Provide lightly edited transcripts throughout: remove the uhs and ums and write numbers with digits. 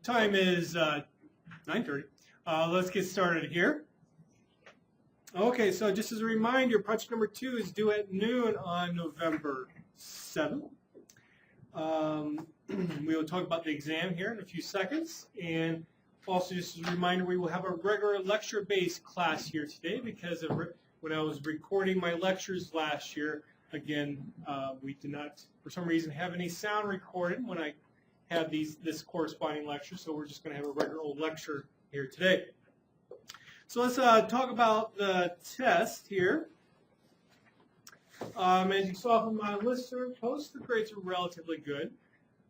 Time is 9:30. Let's get started here. Okay, so just as a reminder, project number 2 is due at noon on November 7th. We will talk about the exam here in a few seconds. And also just as a reminder, we will have a regular lecture-based class here today because when I was recording my lectures last year, again, we did not, for some reason, have any sound recorded when I had this corresponding lecture, so we're just going to have a regular old lecture here today. So let's talk about the test here. As you saw from my listener post, the grades are relatively good.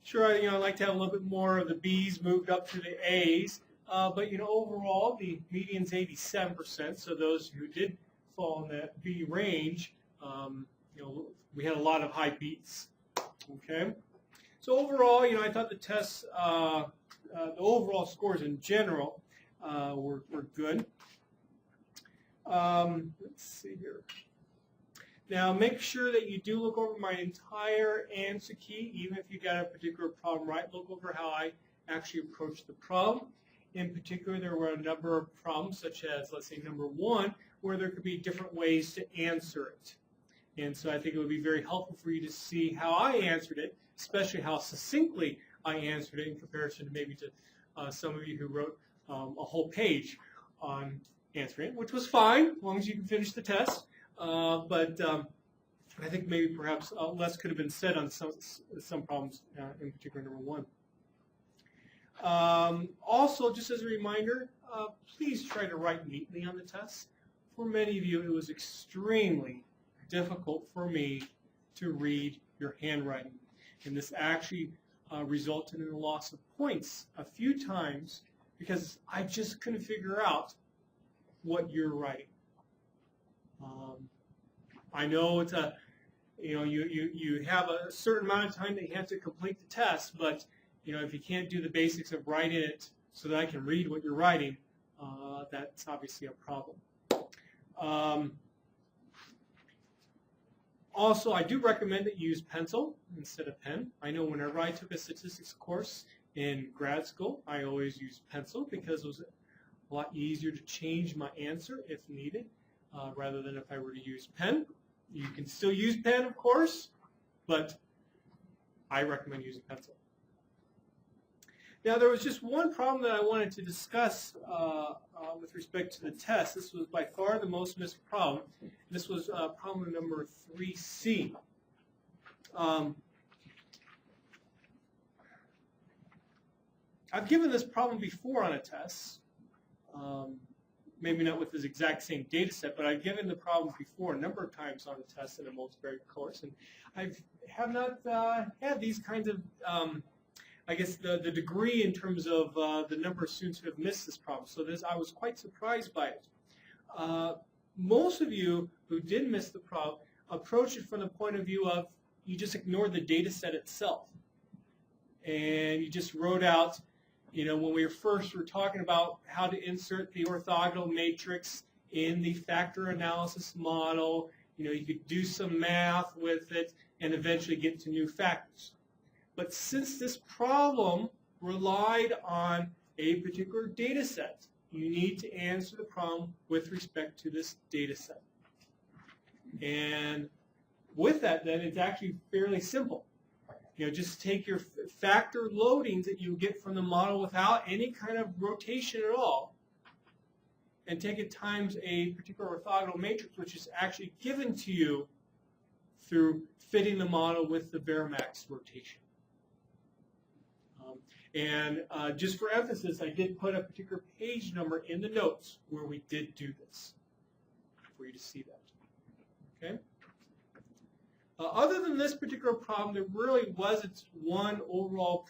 Sure, I'd like to have a little bit more of the B's moved up to the A's, but overall the median's 87%. So those who did fall in that B range, we had a lot of high B's. Okay. So overall, I thought the tests, the overall scores in general were good. Let's see here. Now, make sure that you do look over my entire answer key, even if you got a particular problem right. Look over how I actually approached the problem. In particular, there were a number of problems, such as, let's say, number 1, where there could be different ways to answer it. And so I think it would be very helpful for you to see how I answered it, especially how succinctly I answered it in comparison to maybe to some of you who wrote a whole page on answering it, which was fine, as long as you can finish the test. But I think maybe perhaps less could have been said on some problems, in particular number 1. Also, just as a reminder, please try to write neatly on the test. For many of you, it was extremely difficult for me to read your handwriting. And this actually resulted in a loss of points a few times because I just couldn't figure out what you're writing. I know it's you have a certain amount of time that you have to complete the test, but if you can't do the basics of writing it so that I can read what you're writing, that's obviously a problem. Also, I do recommend that you use pencil instead of pen. I know whenever I took a statistics course in grad school, I always used pencil because it was a lot easier to change my answer if needed, rather than if I were to use pen. You can still use pen, of course, but I recommend using pencil. Now, there was just one problem that I wanted to discuss with respect to the test. This was by far the most missed problem. This was problem number 3C. I've given this problem before on a test. Maybe not with this exact same data set, but I've given the problem before a number of times on a test in a multivariate course, and I have not had these kinds of, I guess, the degree in terms of the number of students who have missed this problem. So I was quite surprised by it. Most of you who did miss the problem approached it from the point of view of you just ignored the data set itself, and you just wrote out, when we first were talking about how to insert the orthogonal matrix in the factor analysis model, you could do some math with it and eventually get to new factors. But since this problem relied on a particular data set, you need to answer the problem with respect to this data set. And with that, then, it's actually fairly simple. Just take your factor loadings that you get from the model without any kind of rotation at all, and take it times a particular orthogonal matrix, which is actually given to you through fitting the model with the Varimax rotation. And just for emphasis, I did put a particular page number in the notes where we did do this for you to see that. Okay. Other than this particular problem, there really wasn't one overall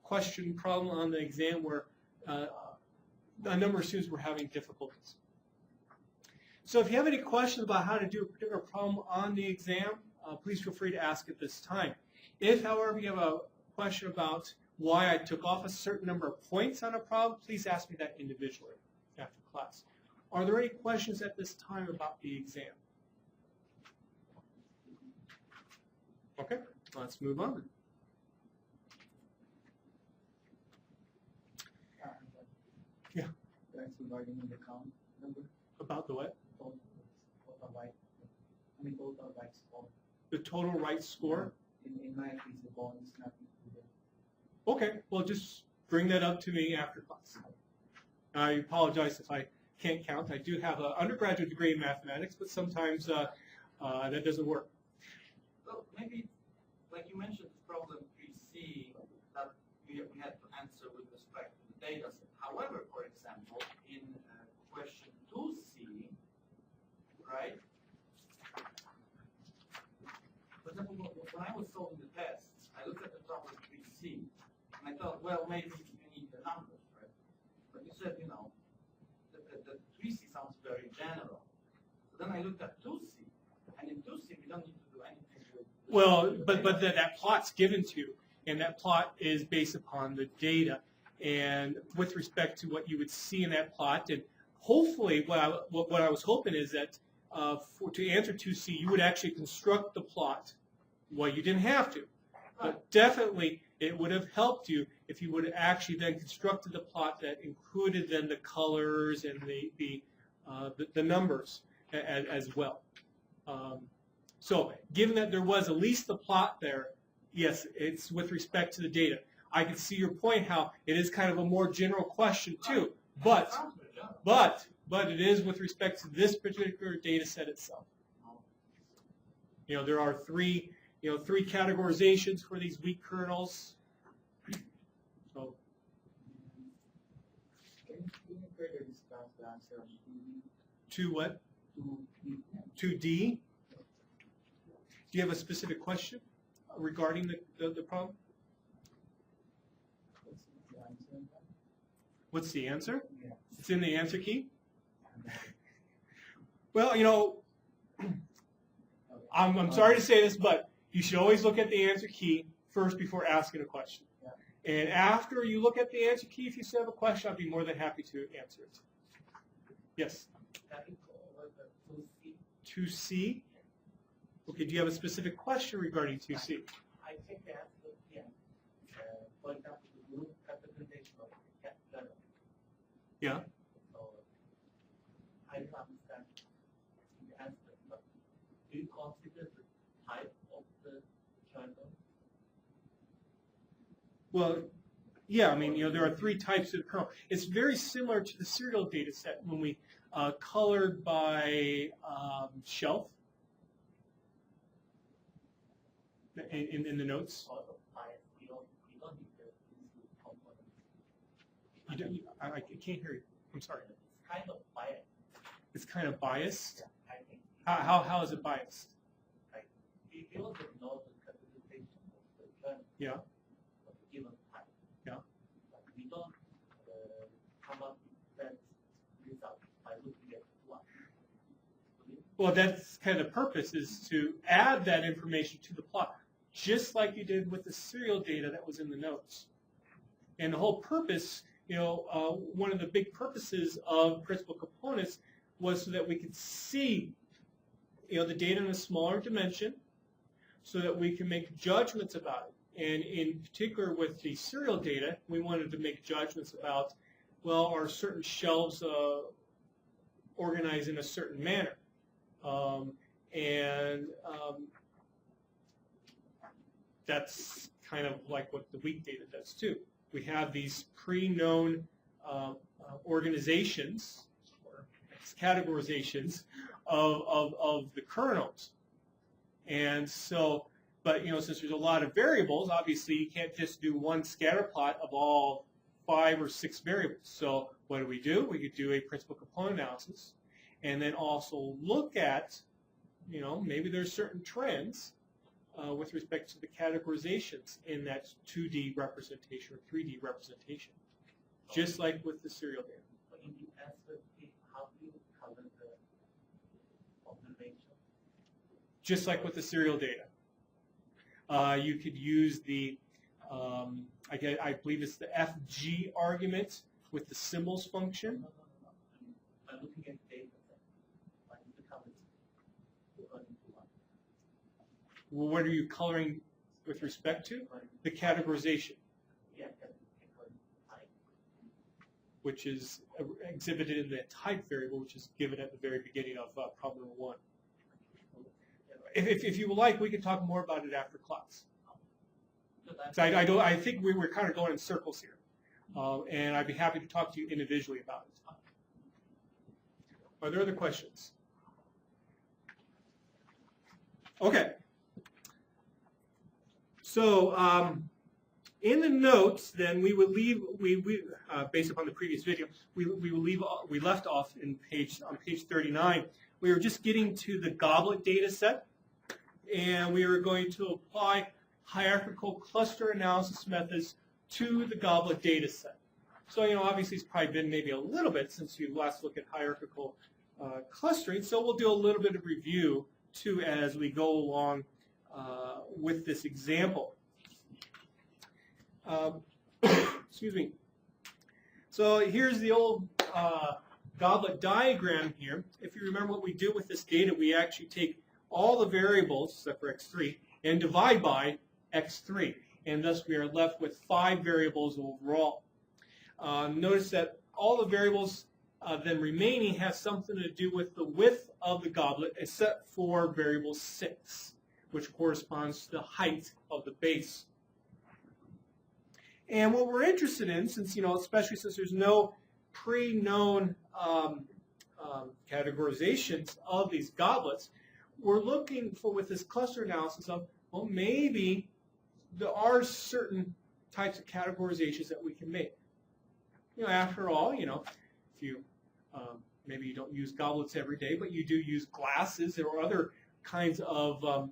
question problem on the exam where a number of students were having difficulties. So if you have any questions about how to do a particular problem on the exam, please feel free to ask at this time. If, however, you have a question about why I took off a certain number of points on a problem, please ask me that individually after class. Are there any questions at this time about the exam? Okay, let's move on. regarding the count number? About the what? Total right. I mean total right score. The total right score? In my case, the ball is not included. Okay, well just bring that up to me after class. I apologize if I can't count. I do have an undergraduate degree in mathematics, but sometimes that doesn't work. Well, maybe, like you mentioned, this problem 3C that we had to answer with respect to the data set. However, for example, in question 2C, right? For example, when I was solving the tests, I looked at the problem 3C, and I thought, well, maybe you need the numbers, right? But you said, you know, the 3C sounds very general. So then I looked at 2C, and in 2C we don't need to do anything with. Well, but that plot's given to you, and that plot is based upon the data, and with respect to what you would see in that plot, and hopefully what I was hoping is that to answer 2C, you would actually construct the plot. Well, you didn't have to, but definitely it would have helped you if you would have actually then constructed the plot that included then the colors and the numbers as well. So given that there was at least the plot there, yes, it's with respect to the data. I can see your point how it is kind of a more general question too, but it is with respect to this particular data set itself. You know, there are three categorizations for these weak kernels. So, Can you further discuss the answer of 2D? to what? 2D. 2D. Do you have a specific question regarding the problem? What's the answer? What's the answer? Yeah. It's in the answer key. Well, you know, I'm sorry to say this, but you should always look at the answer key first before asking a question. Yeah. And after you look at the answer key, if you still have a question, I'd be more than happy to answer it. Yes? 2C? Okay, do you have a specific question regarding 2C? I think the answer, yeah. For example, the group categorization of cat level. Yeah? So I don't understand the answer, but do you consider the type of the triangle? Well, yeah, I mean, you know, there are three types of kernel. It's very similar to the serial data set when we colored by shelf in the notes. Sort of bias. You don't need the component. You don't, I can't hear you. I'm sorry. It's kind of biased. It's kind of biased. I think. How is it biased? Like, we also know the categorization of the triangle. Yeah. Of a given type. Yeah. But we don't come up with that result by looking at one. Well, that's kind of the purpose, is to add that information to the plot, just like you did with the serial data that was in the notes. And the whole purpose, you know, one of the big purposes of principal components was so that we could see, you know, the data in a smaller dimension, so that we can make judgments about it. And in particular with the serial data, we wanted to make judgments about, well, are certain shelves organized in a certain manner? That's kind of like what the weak data does too. We have these pre-known organizations or categorizations of the kernels, and so, but you know, since there's a lot of variables, obviously you can't just do one scatter plot of all 5 or 6 variables. So what do? We could do a principal component analysis, and then also look at, you know, maybe there's certain trends with respect to the categorizations in that 2D representation or 3D representation, just like with the serial data. But in the answer, how do you color the observation? Just like with the serial data. You could use the, I believe it's the FG argument with the symbols function. No. By looking at data set, by the colors, you run into one. Well, what are you coloring with respect to? The categorization. Yeah, categorization type. which is exhibited in the type variable, which is given at the very beginning of problem number 1. If you would like, we can talk more about it after class. So I think we were kind of going in circles here, and I'd be happy to talk to you individually about it. Are there other questions? Okay. So in the notes, then we would leave. Based upon the previous video, we left off on page 39. We were just getting to the Goblet data set, and we were going to apply hierarchical cluster analysis methods to the Goblet data set. So, obviously it's probably been maybe a little bit since you last looked at hierarchical clustering, so we'll do a little bit of review too as we go along with this example. Excuse me. So here's the old Goblet diagram here. If you remember what we do with this data, we actually take all the variables, except for x3, and divide by x3. And thus we are left with 5 variables overall. Notice that all the variables then remaining have something to do with the width of the goblet, except for variable 6, which corresponds to the height of the base. And what we're interested in, since, especially since there's no pre-known categorizations of these goblets, we're looking for, with this cluster analysis of, well, maybe there are certain types of categorizations that we can make. After all, if you maybe you don't use goblets every day, but you do use glasses or other kinds of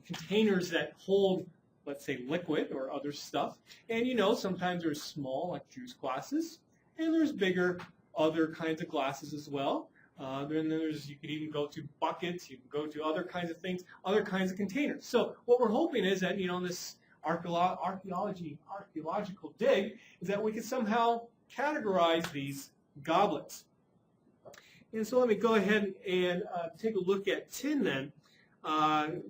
containers that hold, let's say, liquid or other stuff. And sometimes there's small, like juice glasses, and there's bigger, other kinds of glasses as well. Then you could even go to buckets, you can go to other kinds of things, other kinds of containers. So what we're hoping is that, in this archaeological dig, is that we can somehow categorize these goblets. And so let me go ahead and take a look at tin then.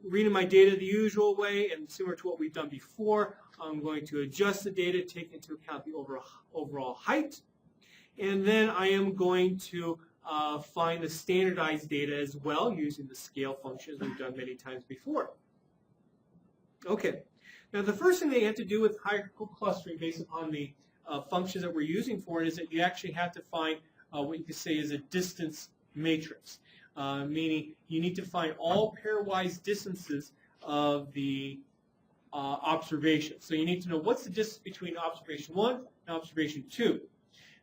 Reading my data the usual way, and similar to what we've done before, I'm going to adjust the data, take into account the overall height, and then I am going to find the standardized data as well using the scale functions we've done many times before. Okay, now the first thing that you have to do with hierarchical clustering based upon the functions that we're using for it is that you actually have to find what you could say is a distance matrix. Meaning you need to find all pairwise distances of the observations. So you need to know what's the distance between observation 1 and observation 2.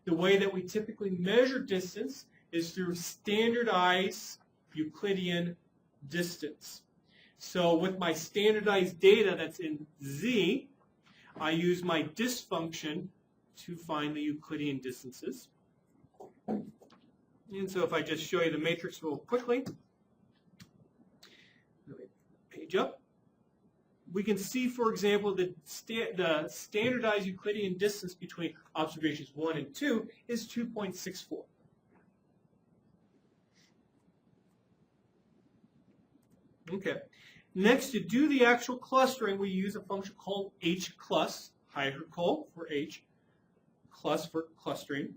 The way that we typically measure distance is through standardized Euclidean distance. So with my standardized data that's in Z, I use my dist function to find the Euclidean distances. And so if I just show you the matrix real quickly, page up, we can see, for example, the standardized Euclidean distance between observations 1 and 2 is 2.64. Okay. Next, to do the actual clustering, we use a function called hclus, hierarchical for h, clus for clustering,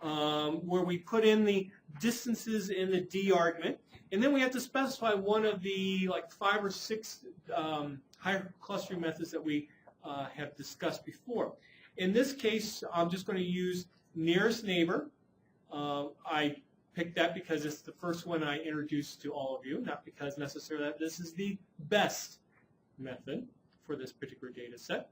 where we put in the distances in the D argument, and then we have to specify one of the 5 or 6 hierarchical clustering methods that we have discussed before. In this case, I'm just going to use nearest neighbor. I picked that because it's the first one I introduced to all of you, not because necessarily that this is the best method for this particular data set.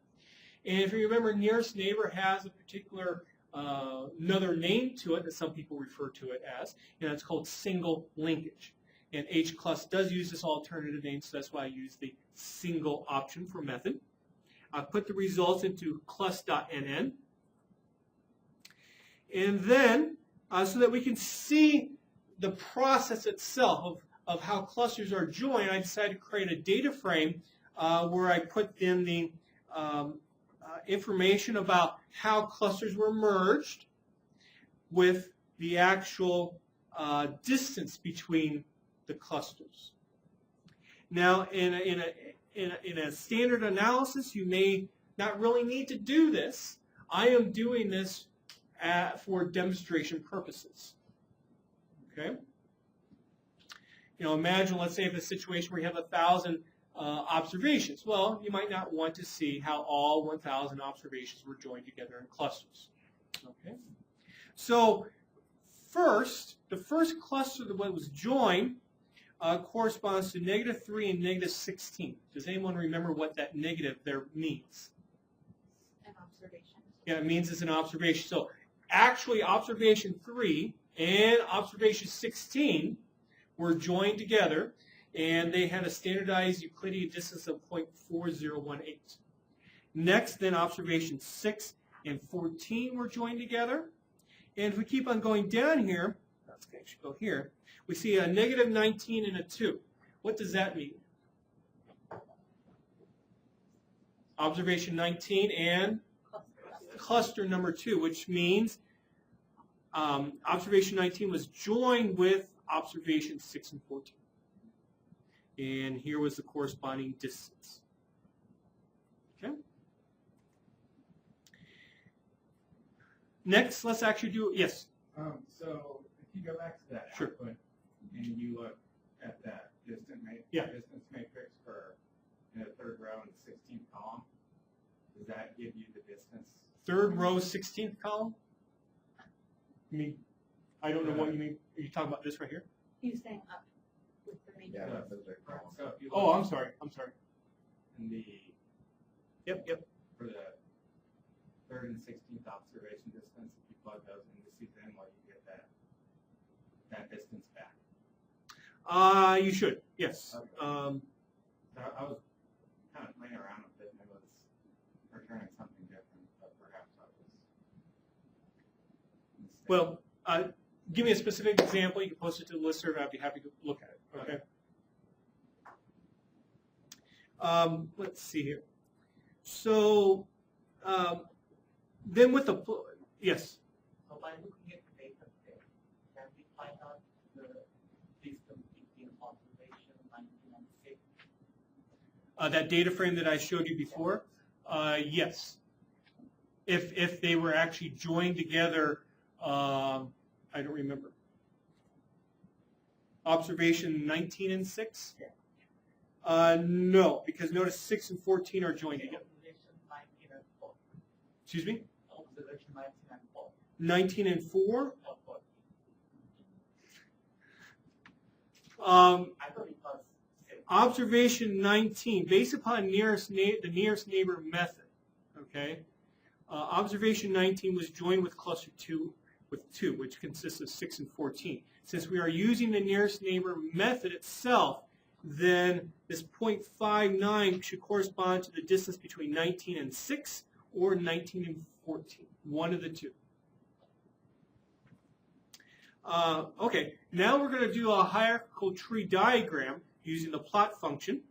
And if you remember, nearest neighbor has a particular another name to it that some people refer to it as, and it's called single linkage. And hclus does use this alternative name, so that's why I use the single option for method. I put the results into clus.nn. And then, so that we can see the process itself of how clusters are joined, I decided to create a data frame where I put in the information about how clusters were merged with the actual distance between the clusters. Now, in a standard analysis, you may not really need to do this. I am doing this for demonstration purposes. Okay? Imagine, let's say, if a situation where you have 1,000 observations. Well, you might not want to see how all 1,000 observations were joined together in clusters. Okay? So the first cluster that was joined corresponds to -3 and -16. Does anyone remember what that negative there means? An observation. Yeah, it means it's an observation. So actually, observation 3 and observation 16 were joined together, and they had a standardized Euclidean distance of 0.4018. Next, then, observation 6 and 14 were joined together. And if we keep on going down here, let's actually go here, we see a -19 and a 2. What does that mean? Observation 19 and cluster number 2, which means observation 19 was joined with observation 6 and 14. And here was the corresponding distance. Okay? Next, let's actually do, yes? So if you go back to that Sure. output and you look at that distance matrix for the third row and the 16th column, does that give you the distance? Third row, 16th column? You mean, I don't know what you mean. Are you talking about this right here? He was saying up with the matrix. Yeah, so if you Oh, look I'm sorry. in the Yep. for the third and 16th observation distance, if you plug those indices in, well, you get that distance back. You should, yes. Okay. So I was kind of playing around with it, and it was returning something different, but perhaps I was mistaken. Well, give me a specific example. You can post it to the listserv. I'd be happy to look at it. Okay. Let's see here. So then with the yes. So by looking at the data set, can we find out the distance between observation 19 and 6? That data frame that I showed you before, yes. If they were actually joined together, I don't remember. Observation 19 and 6? No, because notice 6 and 14 are joined together. Observation 19 and 4. Excuse me? Observation 19 and 4. 19 and 4? Or 14. I thought it was 6. Observation 19, based upon the nearest neighbor method, okay? Observation 19 was joined with cluster 2 with 2, which consists of 6 and 14. Since we are using the nearest neighbor method itself, then this 0.59 should correspond to the distance between 19 and 6 or 19 and 14, one of the two. Okay, now we're going to do a hierarchical tree diagram using the plot function,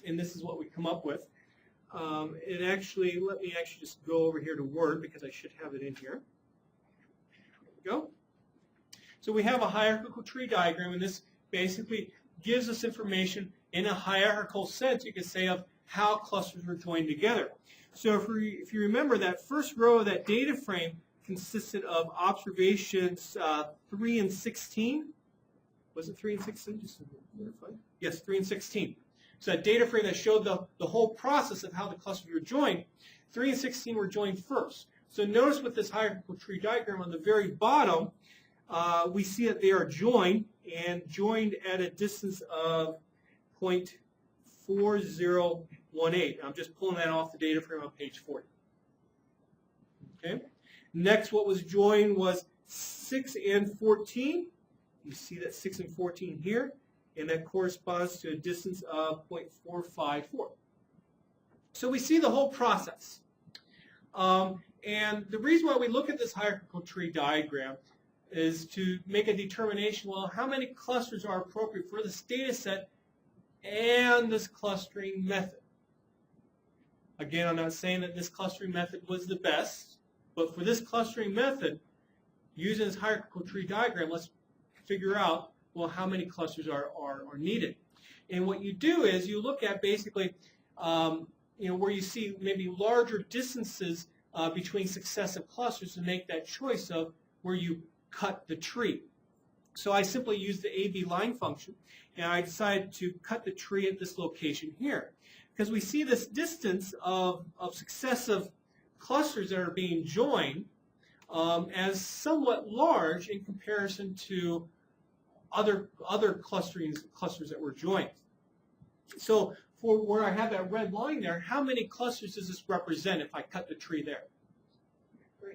and this is what we come up with. And actually, let me actually just go over here to Word because I should have it in here. There we go. So we have a hierarchical tree diagram, and this basically gives us information in a hierarchical sense, you could say, of how clusters were joined together. So if you remember, that first row of that data frame consisted of observations 3 and 16. Was it 3 and 16? Just to verify. Yes, 3 and 16. So that data frame that showed the whole process of how the clusters were joined, 3 and 16 were joined first. So notice with this hierarchical tree diagram on the very bottom, we see that they are joined, and joined at a distance of 0.4018. I'm just pulling that off the data frame on page 40. Okay. Next, what was joined was 6 and 14. You see that 6 and 14 here, and that corresponds to a distance of 0.454. So we see the whole process. And the reason why we look at this hierarchical tree diagram is to make a determination, well, how many clusters are appropriate for this data set and this clustering method. Again, I'm not saying that this clustering method was the best, but for this clustering method, using this hierarchical tree diagram, let's figure out, well, how many clusters are needed. And what you do is you look at basically, where you see maybe larger distances between successive clusters to make that choice of where you cut the tree. So I simply used the AB line function, and I decided to cut the tree at this location here. Because we see this distance of successive clusters that are being joined as somewhat large in comparison to other clusters that were joined. So for where I have that red line there, how many clusters does this represent if I cut the tree there?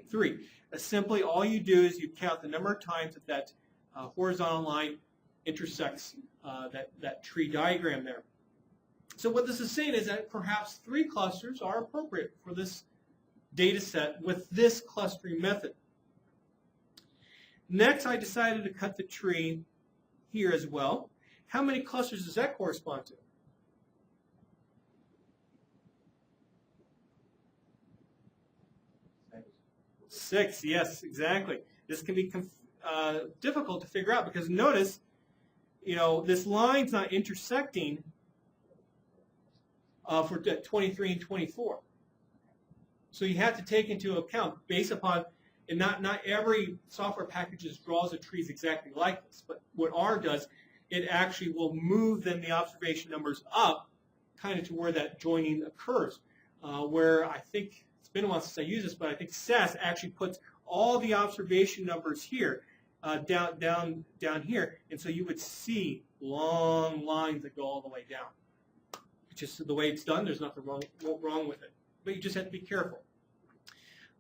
3. Simply all you do is you count the number of times that horizontal line intersects that tree diagram there. So what this is saying is that perhaps 3 clusters are appropriate for this data set with this clustering method. Next, I decided to cut the tree here as well. How many clusters does that correspond to? 6, yes, exactly. This can be difficult to figure out because notice, this line's not intersecting for 23 and 24. So you have to take into account, based upon, and not every software package draws the trees exactly like this, but what R does, it actually will move then the observation numbers up kind of to where that joining occurs. Where I think, it's been a while since I used this, but I think SAS actually puts all the observation numbers here, down here, and so you would see long lines that go all the way down. Just the way it's done, there's nothing wrong with it. But you just have to be careful.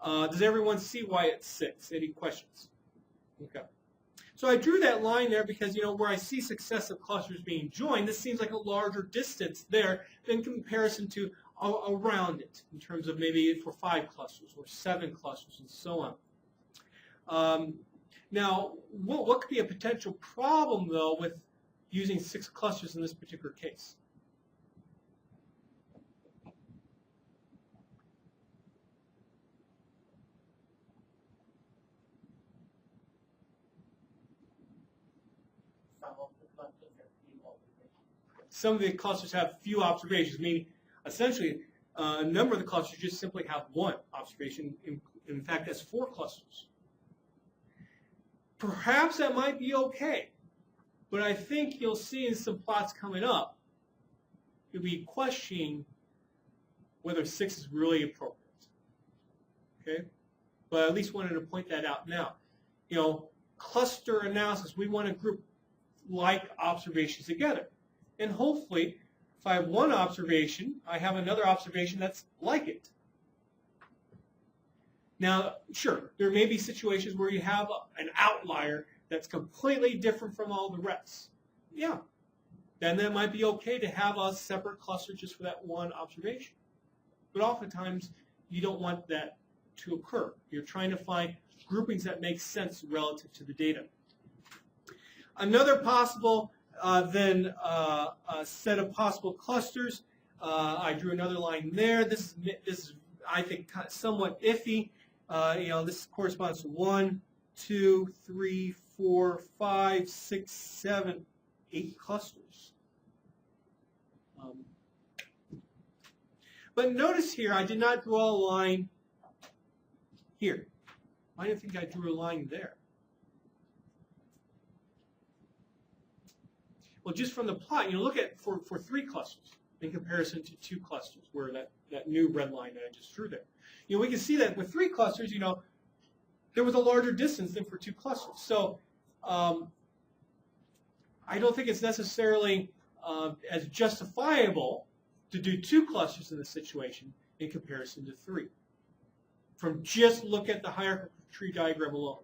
Does everyone see why it's 6? Any questions? Okay. So I drew that line there because, where I see successive clusters being joined, this seems like a larger distance there in comparison to around it, in terms of maybe for 5 clusters or 7 clusters and so on. Now, what could be a potential problem, though, with using 6 clusters in this particular case? Some of the clusters have few observations, meaning essentially a number of the clusters just simply have 1 observation. In fact, that's 4 clusters. Perhaps that might be okay, but I think you'll see in some plots coming up, you'll be questioning whether 6 is really appropriate. Okay? But I at least wanted to point that out now. Cluster analysis, we want to group like observations together. And hopefully, if I have 1 observation, I have another observation that's like it. Now, sure, there may be situations where you have an outlier that's completely different from all the rest. Yeah, then that might be okay to have a separate cluster just for that 1 observation. But oftentimes, you don't want that to occur. You're trying to find groupings that make sense relative to the data. Another possible set of possible clusters. I drew another line there. This is I think somewhat iffy. This corresponds to 1, 2, 3, 4, 5, 6, 7, 8 clusters. But notice here, I did not draw a line here. Why do you think I drew a line there? Well, just from the plot, look at for 3 clusters in comparison to 2 clusters, where that new red line that I just drew there. We can see that with 3 clusters, there was a larger distance than for 2 clusters. So I don't think it's necessarily as justifiable to do 2 clusters in this situation in comparison to 3. From just look at the hierarchical tree diagram alone.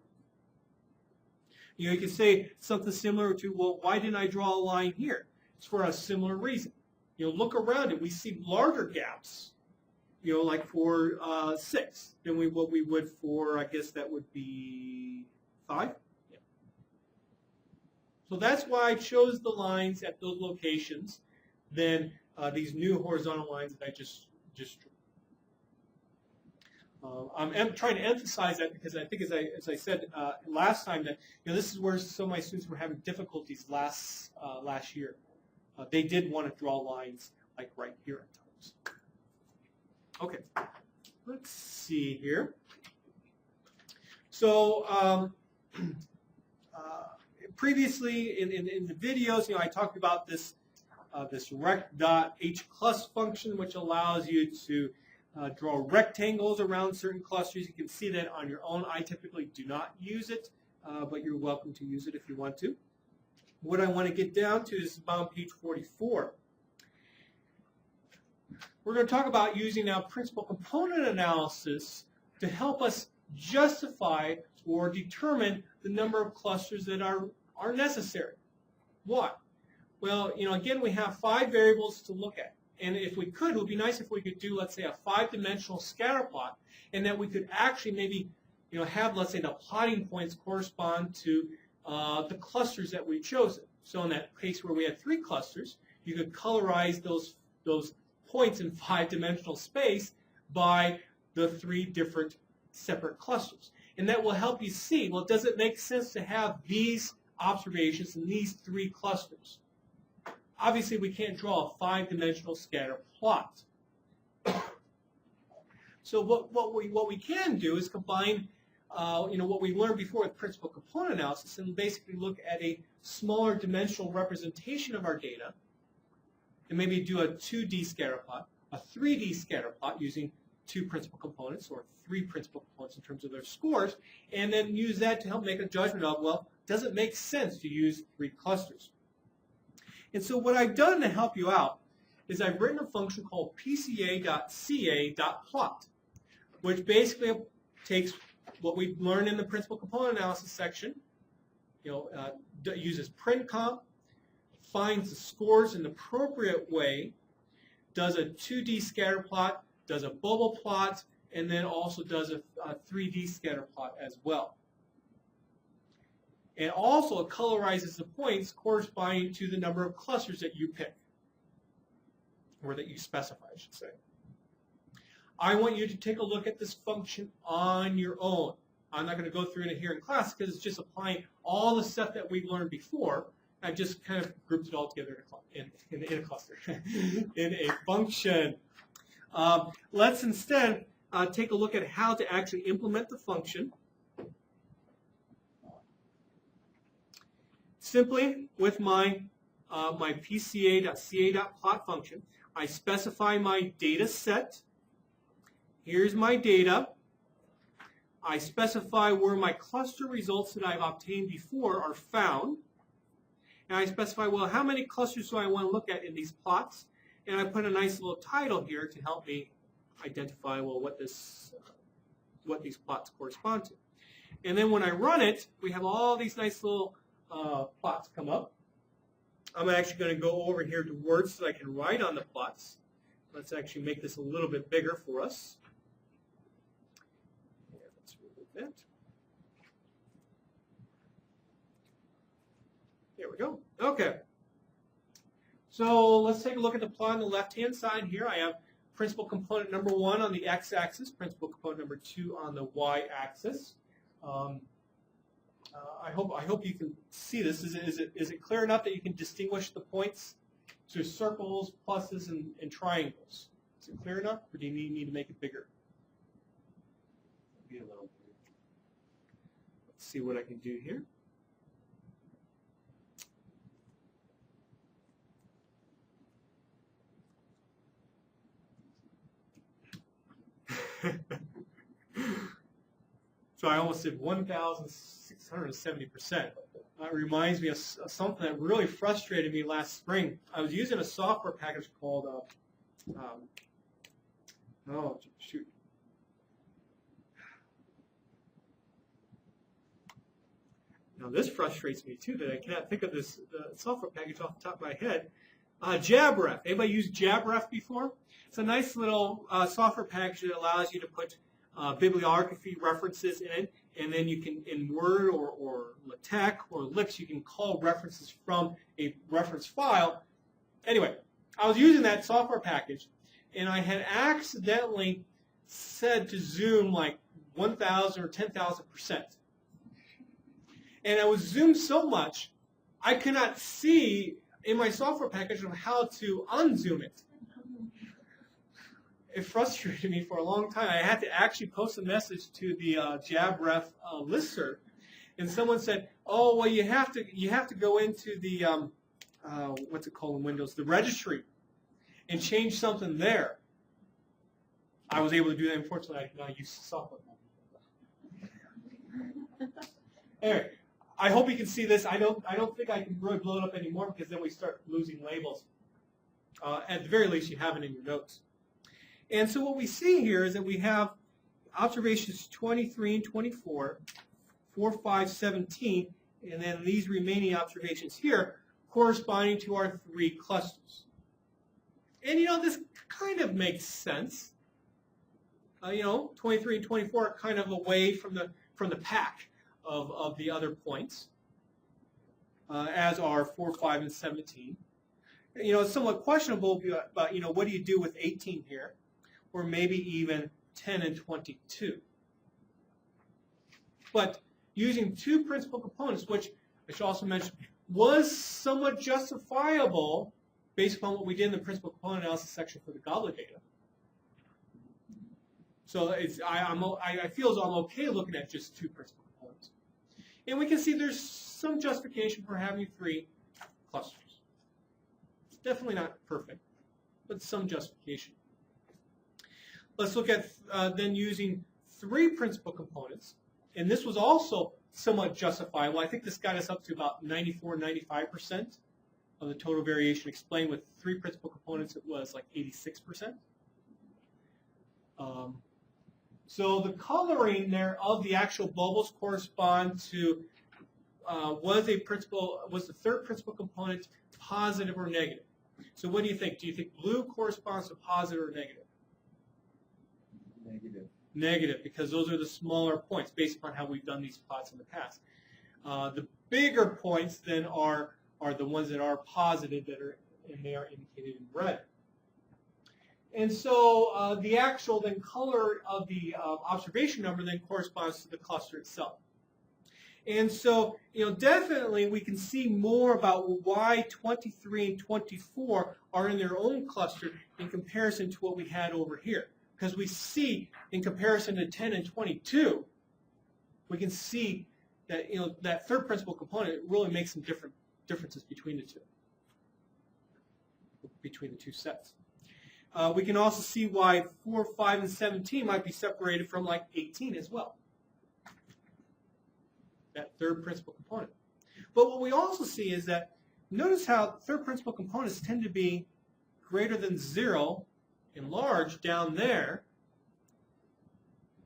You can say something similar to, well, why didn't I draw a line here? It's for a similar reason. Look around it. We see larger gaps, like for 6 than what we would for, I guess that would be 5. Yeah. So that's why I chose the lines at those locations than these new horizontal lines that I just drew. I'm trying to emphasize that because I think, as I said last time, that this is where some of my students were having difficulties last year. They did want to draw lines like right here at times. Okay. let's see here. So previously in the videos, I talked about this this rect.hclust function, which allows you to draw rectangles around certain clusters. You can see that on your own. I typically do not use it, but you're welcome to use it if you want to. What I want to get down to is about page 44. We're going to talk about using now principal component analysis to help us justify or determine the number of clusters that are necessary. Why? Well, again, we have 5 variables to look at. And if we could, it would be nice if we could do, let's say, a 5-dimensional scatter plot, and that we could actually maybe, have, let's say, the plotting points correspond to the clusters that we've chosen. So in that case where we had 3 clusters, you could colorize those points in 5-dimensional space by the 3 different separate clusters. And that will help you see, well, does it make sense to have these observations in these 3 clusters? Obviously, we can't draw a 5-dimensional scatter plot. So what we can do is combine what we learned before with principal component analysis and basically look at a smaller dimensional representation of our data and maybe do a 2D scatter plot, a 3D scatter plot using 2 principal components or 3 principal components in terms of their scores, and then use that to help make a judgment of, well, does it make sense to use 3 clusters? And so what I've done to help you out is I've written a function called pca.ca.plot, which basically takes what we learned in the principal component analysis section, uses print comp, finds the scores in the appropriate way, does a 2D scatter plot, does a bubble plot, and then also does a 3D scatter plot as well. And also it colorizes the points corresponding to the number of clusters that you pick, or that you specify, I should say. I want you to take a look at this function on your own. I'm not going to go through it here in class because it's just applying all the stuff that we've learned before. I've just kind of grouped it all together in a cluster, in a function. Let's instead take a look at how to actually implement the function. Simply with my pca.ca.plot function, I specify my data set. Here's my data. I specify where my cluster results that I've obtained before are found. And I specify, well, how many clusters do I want to look at in these plots? And I put a nice little title here to help me identify, well, what these plots correspond to. And then when I run it, we have all these nice little plots come up. I'm actually going to go over here to words that I can write on the plots. Let's actually make this a little bit bigger for us. Let's remove that. There we go. Okay. So let's take a look at the plot on the left-hand side here. I have principal component number 1 on the x-axis, principal component number 2 on the y-axis. I hope you can see this. Is it clear enough that you can distinguish the points to circles, pluses, and triangles? Is it clear enough, or do you need to make it bigger? Be a little bigger. Let's see what I can do here. So I almost did 1,670%. That reminds me of something that really frustrated me last spring. I was using a software package called, oh, shoot. Now this frustrates me too, that I cannot think of this software package off the top of my head. JabRef. Anybody used JabRef before? It's a nice little software package that allows you to put bibliography references in it, and then you can, in Word or LaTeX or Lix, you can call references from a reference file. Anyway, I was using that software package, and I had accidentally said to zoom like 1,000 or 10,000%. And I was zoomed so much, I could not see in my software package of how to unzoom it. it frustrated me for a long time. I had to actually post a message to the JabRef listserv, and someone said, "Oh, well, you have to go into the what's it called in Windows, the registry, and change something there." I was able to do that. Unfortunately, I cannot use software. Anyway, I hope you can see this. I don't think I can really blow it up anymore because then we start losing labels. At the very least, you have it in your notes. And so what we see here is that we have observations 23 and 24, 4, 5, 17, and then these remaining observations here corresponding to our 3 clusters. And this kind of makes sense. 23 and 24 are kind of away from the pack of the other points, as are 4, 5, and 17. It's somewhat questionable about, what do you do with 18 here, or maybe even 10 and 22. But using 2 principal components, which I should also mention, was somewhat justifiable based upon what we did in the principal component analysis section for the Goblet data. So I feel as though I'm okay looking at just 2 principal components. And we can see there's some justification for having 3 clusters. It's definitely not perfect, but some justification. Let's look at then using 3 principal components. And this was also somewhat justifiable. I think this got us up to about 94, 95% of the total variation explained. With 3 principal components, it was like 86%. So the coloring there of the actual bubbles correspond to was the 3rd principal component positive or negative? So what do you think? Do you think blue corresponds to positive or negative? Negative. Negative, because those are the smaller points based upon how we've done these plots in the past. The bigger points then are the ones that are positive, and they are indicated in red. And so the actual then color of the observation number then corresponds to the cluster itself. And so, definitely we can see more about why 23 and 24 are in their own cluster in comparison to what we had over here. Because we see, in comparison to 10 and 22, we can see that that 3rd principal component really makes some differences between the two sets. We can also see why 4, 5, and 17 might be separated from like 18 as well. That 3rd principal component. But what we also see is that, notice how 3rd principal components tend to be greater than 0 and large down there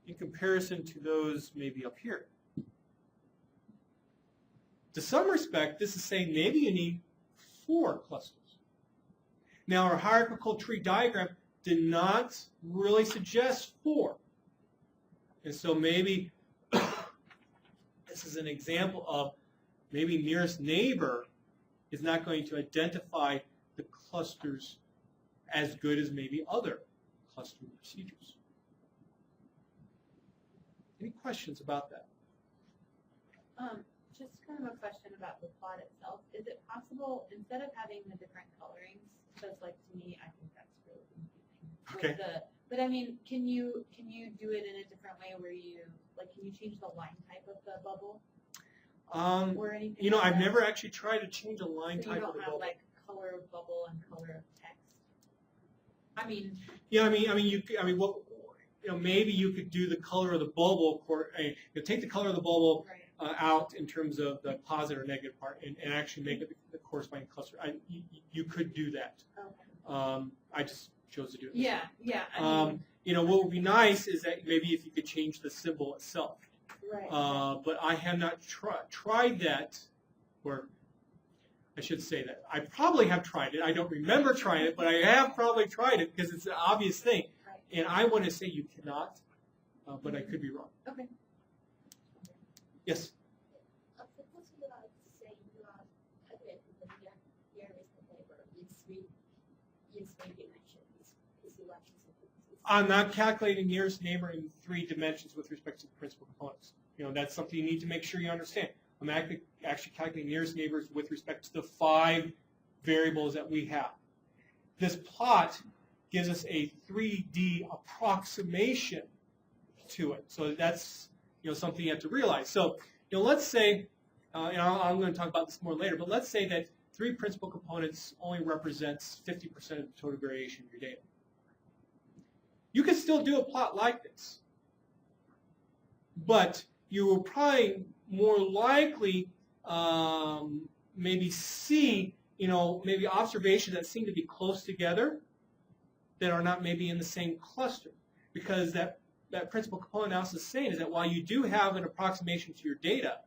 in comparison to those maybe up here. To some respect, this is saying maybe you need 4 clusters. Now, our hierarchical tree diagram did not really suggest 4. And so maybe this is an example of maybe nearest neighbor is not going to identify the clusters as good as maybe other clustering procedures. Any questions about that? Just kind of a question about the plot itself. Is it possible, instead of having the different colorings, because like to me, I think that's really confusing. Okay. But I mean, can you do it in a different way where can you change the line type of the bubble? Or anything like I've that? never actually tried to change a line So type you of the don't have bubble. like color of bubble and color of text. I mean. Yeah, maybe you could do the color of the bubble. Take the color of the bubble Right. out in terms of the positive or negative part, and actually make it the corresponding cluster. You could do that. Okay. I just chose to do it. Yeah. I mean, What would be nice is that maybe if you could change the symbol itself. right. But I have not tried that, or I should say that. I probably have tried it. I don't remember trying it, but I have probably tried it because it's an obvious thing. Right. And I want to say you cannot, but I could be wrong. Okay. Yes? Suppose you are saying you are calculating the nearest neighbor in three dimensions. Is what you said. I'm not calculating nearest neighbor in 3 dimensions with respect to the principal components. That's something you need to make sure you understand. I'm actually calculating nearest neighbors with respect to the 5 variables that we have. This plot gives us a 3D approximation to it. So that's something you have to realize. So let's say, and I'm going to talk about this more later, but let's say that 3 principal components only represents 50% of the total variation of your data. You could still do a plot like this, but you will probably more likely maybe see, maybe observations that seem to be close together that are not maybe in the same cluster, because that principal component analysis is saying is that while you do have an approximation to your data,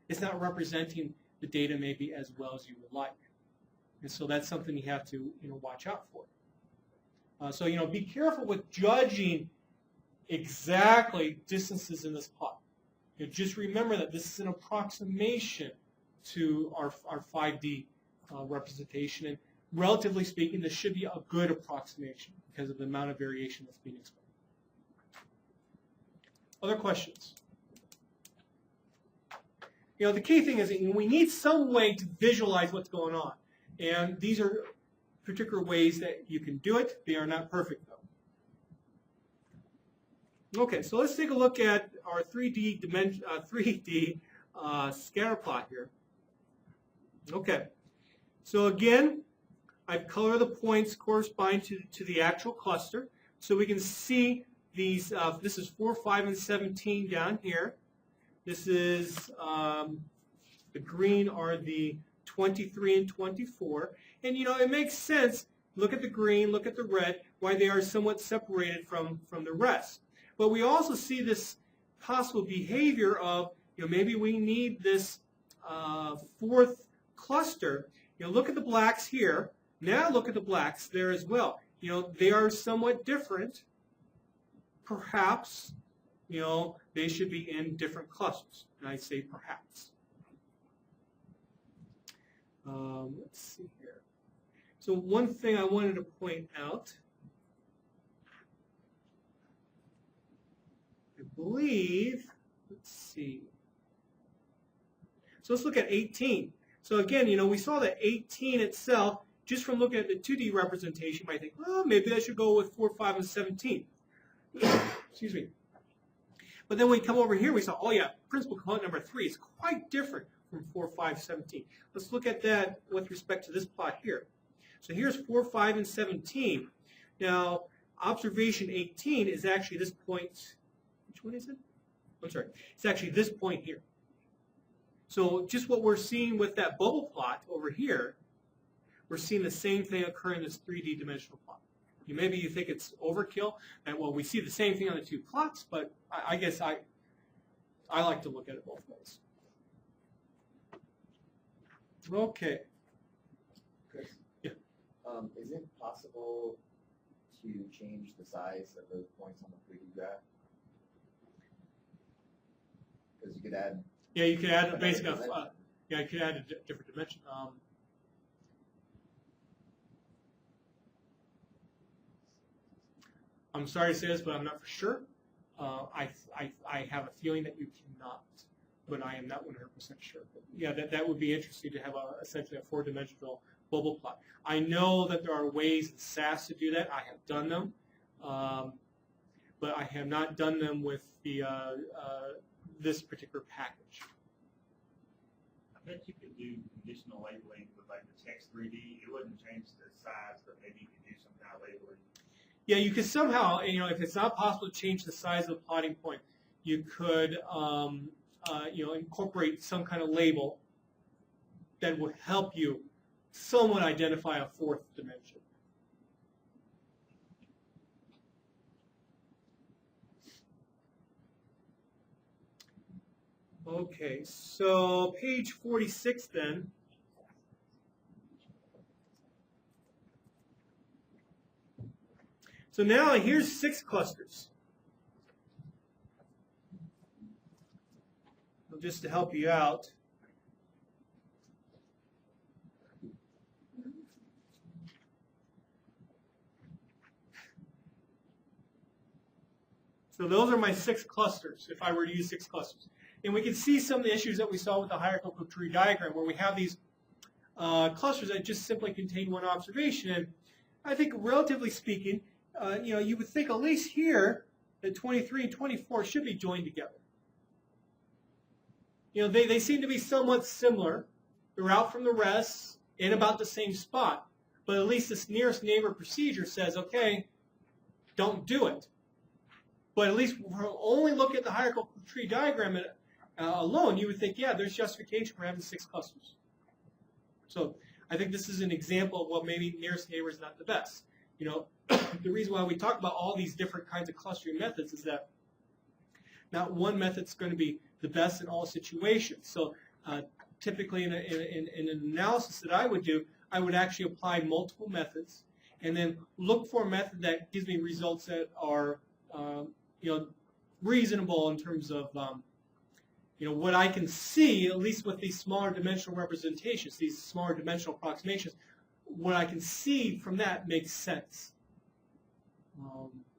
it's not representing the data maybe as well as you would like. And so that's something you have to watch out for. So be careful with judging exactly distances in this plot. Just remember that this is an approximation to our 5D representation, and relatively speaking, this should be a good approximation because of the amount of variation that's being explained. Other questions? The key thing is that we need some way to visualize what's going on, and these are particular ways that you can do it. They are not perfect, though. Okay, so let's take a look at our 3D scatter plot here. Okay, so again, I've colored the points corresponding to the actual cluster, so we can see these. This is 4, 5, and 17 down here. This is the green are the 23 and 24, and it makes sense. Look at the green, look at the red, why they are somewhat separated from the rest. But we also see this possible behavior of, maybe we need this 4th cluster. Look at the blacks here. Now look at the blacks there as well. They are somewhat different. Perhaps, they should be in different clusters. And I say perhaps. Let's see here. So one thing I wanted to point out, I believe, let's see. So let's look at 18. So again, we saw that 18 itself, just from looking at the 2D representation, you might think, well, maybe I should go with 4, 5, and 17. Excuse me. But then when we come over here, we saw, oh yeah, principal component number 3 is quite different from 4, 5, 17. Let's look at that with respect to this plot here. So here's 4, 5, and 17. Now, observation 18 is actually this point. Which one is it? I'm sorry. It's actually this point here. So just what we're seeing with that bubble plot over here, we're seeing the same thing occur in this 3D dimensional plot. Maybe you think it's overkill, and well, we see the same thing on the 2 plots, but I guess I like to look at it both ways. Okay. Chris? Yeah. Is it possible to change the size of those points on the 3D graph? Because you could add. Yeah, you could add basically. Yeah, you could add a different dimension. I'm sorry to say this, but I'm not for sure. I have a feeling that you cannot, but I am not 100% sure. But yeah, that would be interesting to have essentially a 4-dimensional bubble plot. I know that there are ways in SAS to do that. I have done them, but I have not done them with the this particular package. I bet you could do conditional labeling with like the text 3D. It wouldn't change the size, but maybe you could do some kind of labeling. Yeah, you could somehow, if it's not possible to change the size of the plotting point, you could, incorporate some kind of label that would help you somewhat identify a 4th dimension. Okay, so page 46 then. So now here's 6 clusters. So just to help you out. So those are my 6 clusters, if I were to use 6 clusters. And we can see some of the issues that we saw with the hierarchical tree diagram, where we have these clusters that just simply contain one observation. And I think relatively speaking, you would think at least here that 23 and 24 should be joined together. They seem to be somewhat similar. They're out from the rest in about the same spot. But at least this nearest neighbor procedure says, okay, don't do it. But at least only look at the hierarchical tree diagram alone, you would think, yeah, there's justification for having 6 clusters. So I think this is an example of, well, maybe nearest neighbor is not the best. The reason why we talk about all these different kinds of clustering methods is that not one method is going to be the best in all situations. So typically in an analysis that I would do, I would actually apply multiple methods and then look for a method that gives me results that are reasonable in terms of what I can see, at least with these smaller dimensional representations, these smaller dimensional approximations, what I can see from that makes sense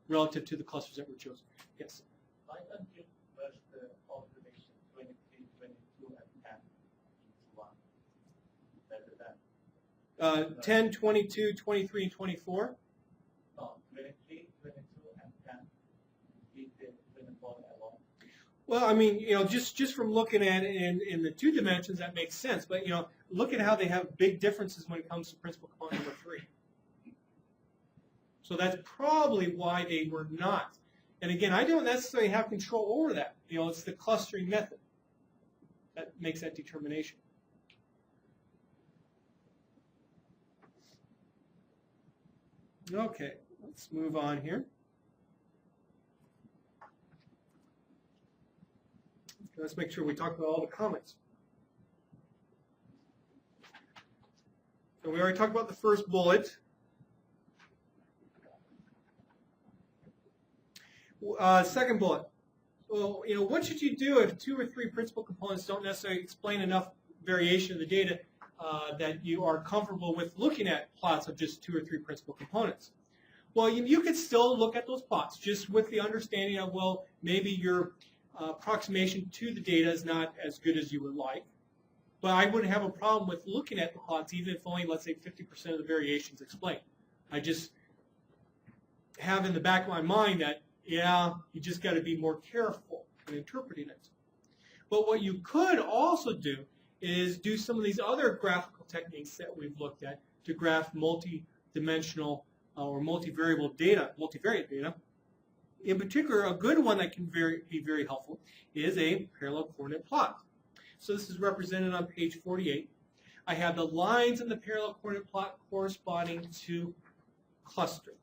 relative to the clusters that were chosen. Yes? Why don't you merge the observation 23, 22, and 10 into one? Better than 10, 22, 23, and 24. no, 23, 22, and 10. Keep the 24 alone. Well, I mean, just from looking at it in the 2 dimensions, that makes sense. But, look at how they have big differences when it comes to principal component number 3. So that's probably why they were not. And again, I don't necessarily have control over that. It's the clustering method that makes that determination. Okay, let's move on here. Let's make sure we talk about all the comments. So we already talked about the first bullet. Second bullet. Well, what should you do if 2 or 3 principal components don't necessarily explain enough variation of the data that you are comfortable with looking at plots of just 2 or 3 principal components? Well, you could still look at those plots just with the understanding of, well, maybe your approximation to the data is not as good as you would like. But I wouldn't have a problem with looking at the plots even if only, let's say, 50% of the variations explained. I just have in the back of my mind that, yeah, you just got to be more careful in interpreting it. But what you could also do is do some of these other graphical techniques that we've looked at to graph multi-dimensional or multivariable data, multivariate data. In particular, a good one that can be very helpful is a parallel coordinate plot. So this is represented on page 48. I have the lines in the parallel coordinate plot corresponding to cluster.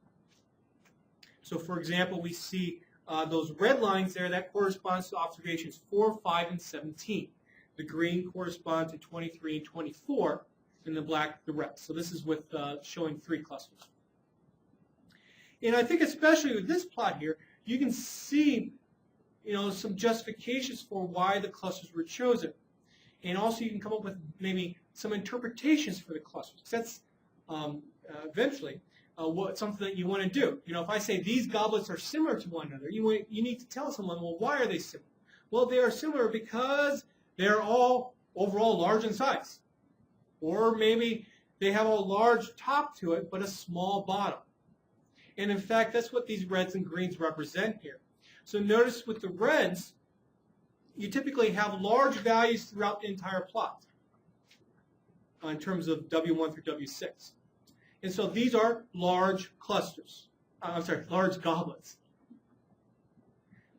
So for example, we see those red lines there, that corresponds to observations 4, 5, and 17. The green corresponds to 23 and 24, and the black the rest. So this is with showing 3 clusters. And I think especially with this plot here, you can see some justifications for why the clusters were chosen. And also you can come up with maybe some interpretations for the clusters. That's eventually something that you want to do. If I say these goblets are similar to one another, you need to tell someone, well, why are they similar? Well, they are similar because they're all overall large in size. Or maybe they have a large top to it, but a small bottom. And in fact, that's what these reds and greens represent here. So notice with the reds, you typically have large values throughout the entire plot in terms of W1 through W6. And so these are large clusters. Large goblets.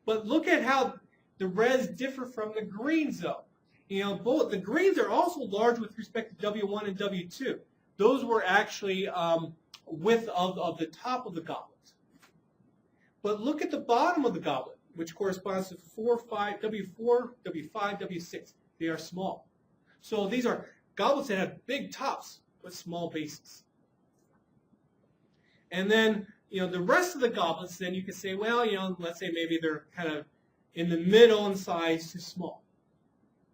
But look at how the reds differ from the greens, though. Both the greens are also large with respect to W1 and W2. Those were actually width of the top of the goblet. But look at the bottom of the goblet, which corresponds to 4, 5, W4, W5, W6. They are small. So these are goblets that have big tops with small bases. And then, the rest of the goblets, then you can say, well, let's say maybe they're kind of in the middle in size to small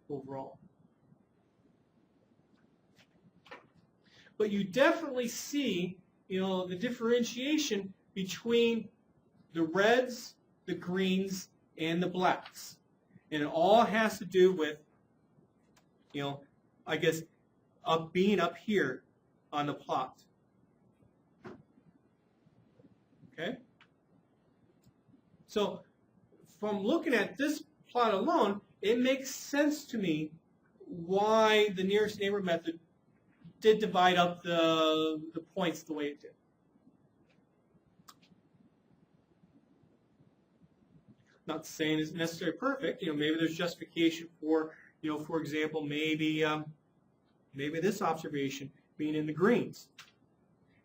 overall. But you definitely see, the differentiation between the reds, the greens, and the blacks. And it all has to do with, I guess, being up here on the plot. Okay? So from looking at this plot alone, it makes sense to me why the nearest neighbor method did divide up the points the way it did. Not saying it's necessarily perfect. Maybe there's justification for, for example, maybe this observation being in the greens.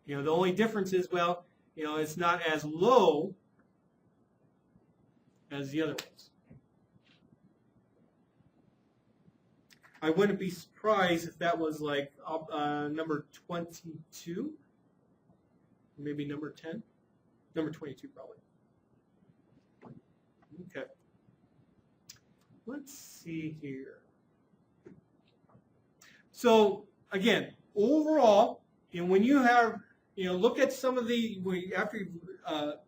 The only difference is, well, it's not as low as the other ones. I wouldn't be surprised if that was like number 22, maybe number 10, number 22 probably. Okay. Let's see here. So again, overall, when you have, look at some of the, after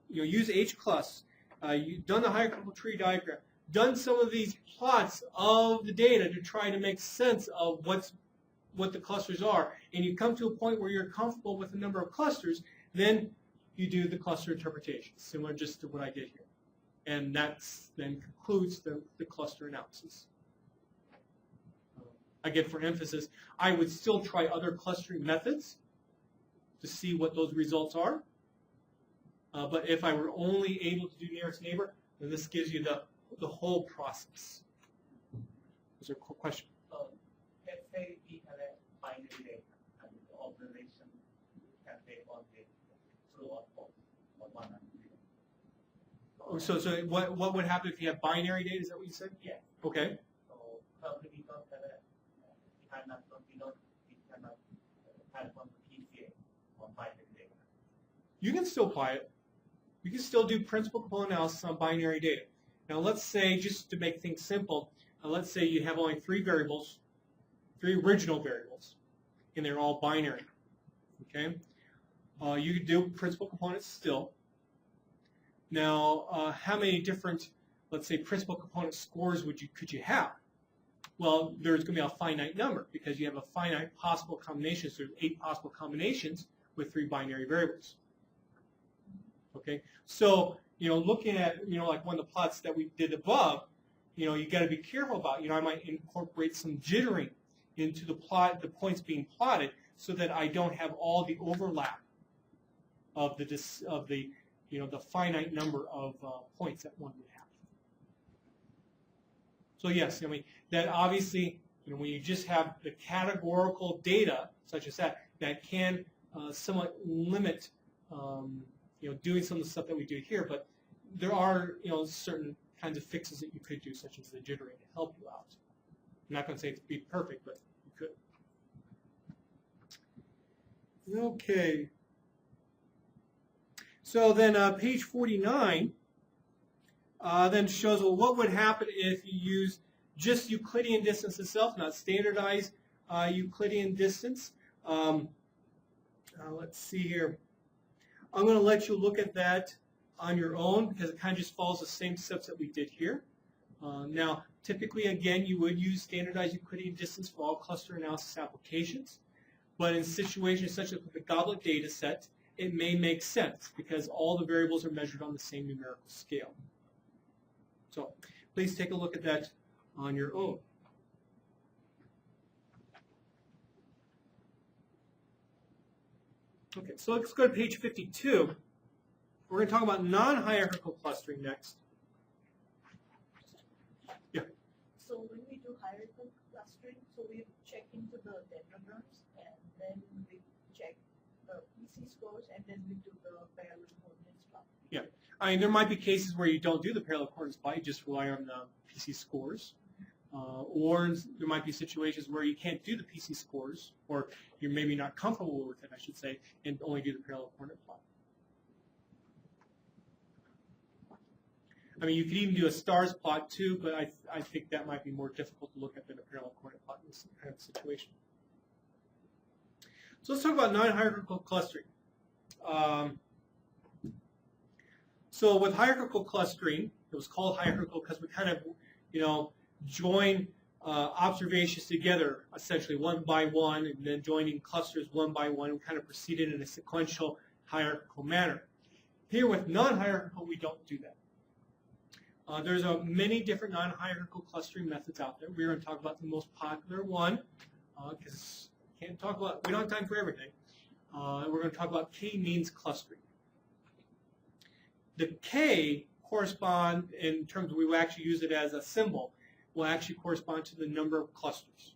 you use H+, you've done the hierarchical tree diagram, done some of these plots of the data to try to make sense of what the clusters are, and you come to a point where you're comfortable with the number of clusters, then you do the cluster interpretation, similar just to what I did here. And that then concludes the cluster analysis. Again, for emphasis, I would still try other clustering methods to see what those results are. But if I were only able to do nearest neighbor, then this gives you the whole process. Is there a question? So let's say we have a binary data and the observation can take on the true or false or 1 and 0. So what would happen if you have binary data? Is that what you said? Yes. Okay. So probably we don't have we cannot have on the PCA on binary data. You can still apply it. You can still do principal component analysis on binary data. Now let's say, just to make things simple, let's say you have only 3 variables, 3 original variables, and they're all binary. Okay? You could do principal components still. Now, how many different, let's say, principal component scores could you have? Well, there's going to be a finite number because you have a finite possible combination. So there's 8 possible combinations with 3 binary variables. Okay, so looking at like one of the plots that we did above, you got to be careful about. I might incorporate some jittering into the plot, the points being plotted, so that I don't have all the overlap of the the finite number of points that one would have. So yes, that obviously, when you just have the categorical data such as that can somewhat limit, doing some of the stuff that we do here. But there are, certain kinds of fixes that you could do, such as the jittering, to help you out. I'm not going to say it'd be perfect, but you could. Okay. So then page 49 then shows, well, what would happen if you use just Euclidean distance itself, not standardized Euclidean distance. Let's see here. I'm going to let you look at that on your own because it kind of just follows the same steps that we did here. Now, typically, again, you would use standardized Euclidean distance for all cluster analysis applications. But in situations such as with the Goblet data set, it may make sense because all the variables are measured on the same numerical scale. So please take a look at that on your own. Okay, so let's go to page 52. We're going to talk about non-hierarchical clustering next. Yeah. So when we do hierarchical clustering, so we check into the dendrograms and then we check the PC scores and then we do the parallel coordinates plot. Yeah. I mean, there might be cases where you don't do the parallel coordinates plot, you just rely on the PC scores. Or there might be situations where you can't do the PC scores, or you're maybe not comfortable with it, I should say, and only do the parallel coordinate plot. I mean, you could even do a stars plot too, but I think that might be more difficult to look at than a parallel coordinate plot in this kind of situation. So let's talk about non-hierarchical clustering. So with hierarchical clustering, it was called hierarchical because we kind of, join observations together, essentially one by one, and then joining clusters one by one, and kind of proceeded in a sequential hierarchical manner. Here with non-hierarchical, we don't do that. There's many different non-hierarchical clustering methods out there. We're going to talk about the most popular one because we don't have time for everything. We're going to talk about Kmeans clustering. The K correspond, in terms of we will actually use it as a symbol, will actually correspond to the number of clusters.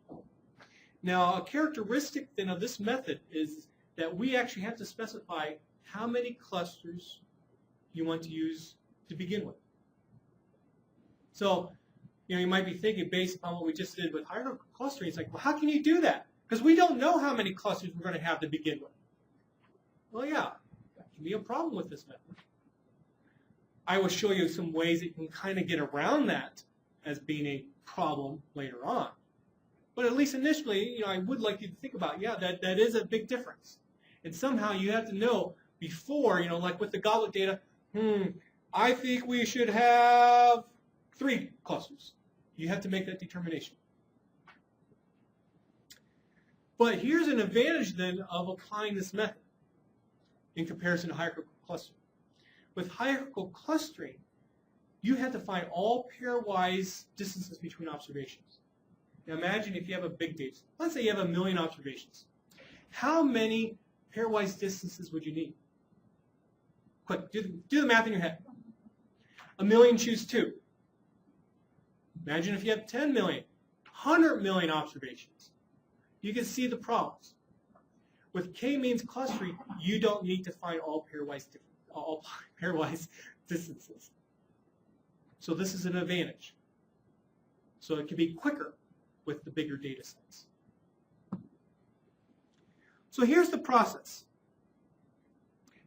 Now, a characteristic then of this method is that we actually have to specify how many clusters you want to use to begin with. So, you might be thinking, based upon what we just did with hierarchical clustering, it's like, well, how can you do that? Because we don't know how many clusters we're going to have to begin with. Well, yeah, that can be a problem with this method. I will show you some ways that you can kind of get around that as being a problem later on. But at least initially, I would like you to think about, yeah, that is a big difference. And somehow you have to know before, like with the Goblet data, I think we should have 3 clusters. You have to make that determination. But here's an advantage then of applying this method in comparison to hierarchical clustering. With hierarchical clustering, you have to find all pairwise distances between observations. Now imagine if you have a big data set. Let's say you have 1 million observations. How many pairwise distances would you need? Quick, do the math in your head. 1 million choose 2. Imagine if you have 10 million, 100 million observations. You can see the problems. With K-means clustering, you don't need to find all pairwise distances. So this is an advantage. So it can be quicker with the bigger data sets. So here's the process.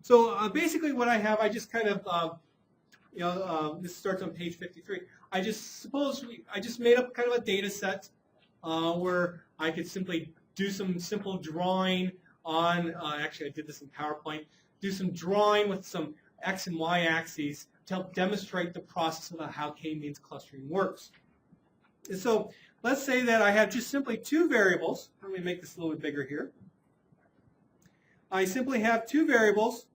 So basically what I have, I just kind of, this starts on page 53. I just made up kind of a data set where I could simply do some simple drawing on, actually I did this in PowerPoint, do some drawing with some X and Y axes to help demonstrate the process of how K-means clustering works. And so let's say that I have just simply 2 variables. Let me make this a little bit bigger here. I simply have 2 variables.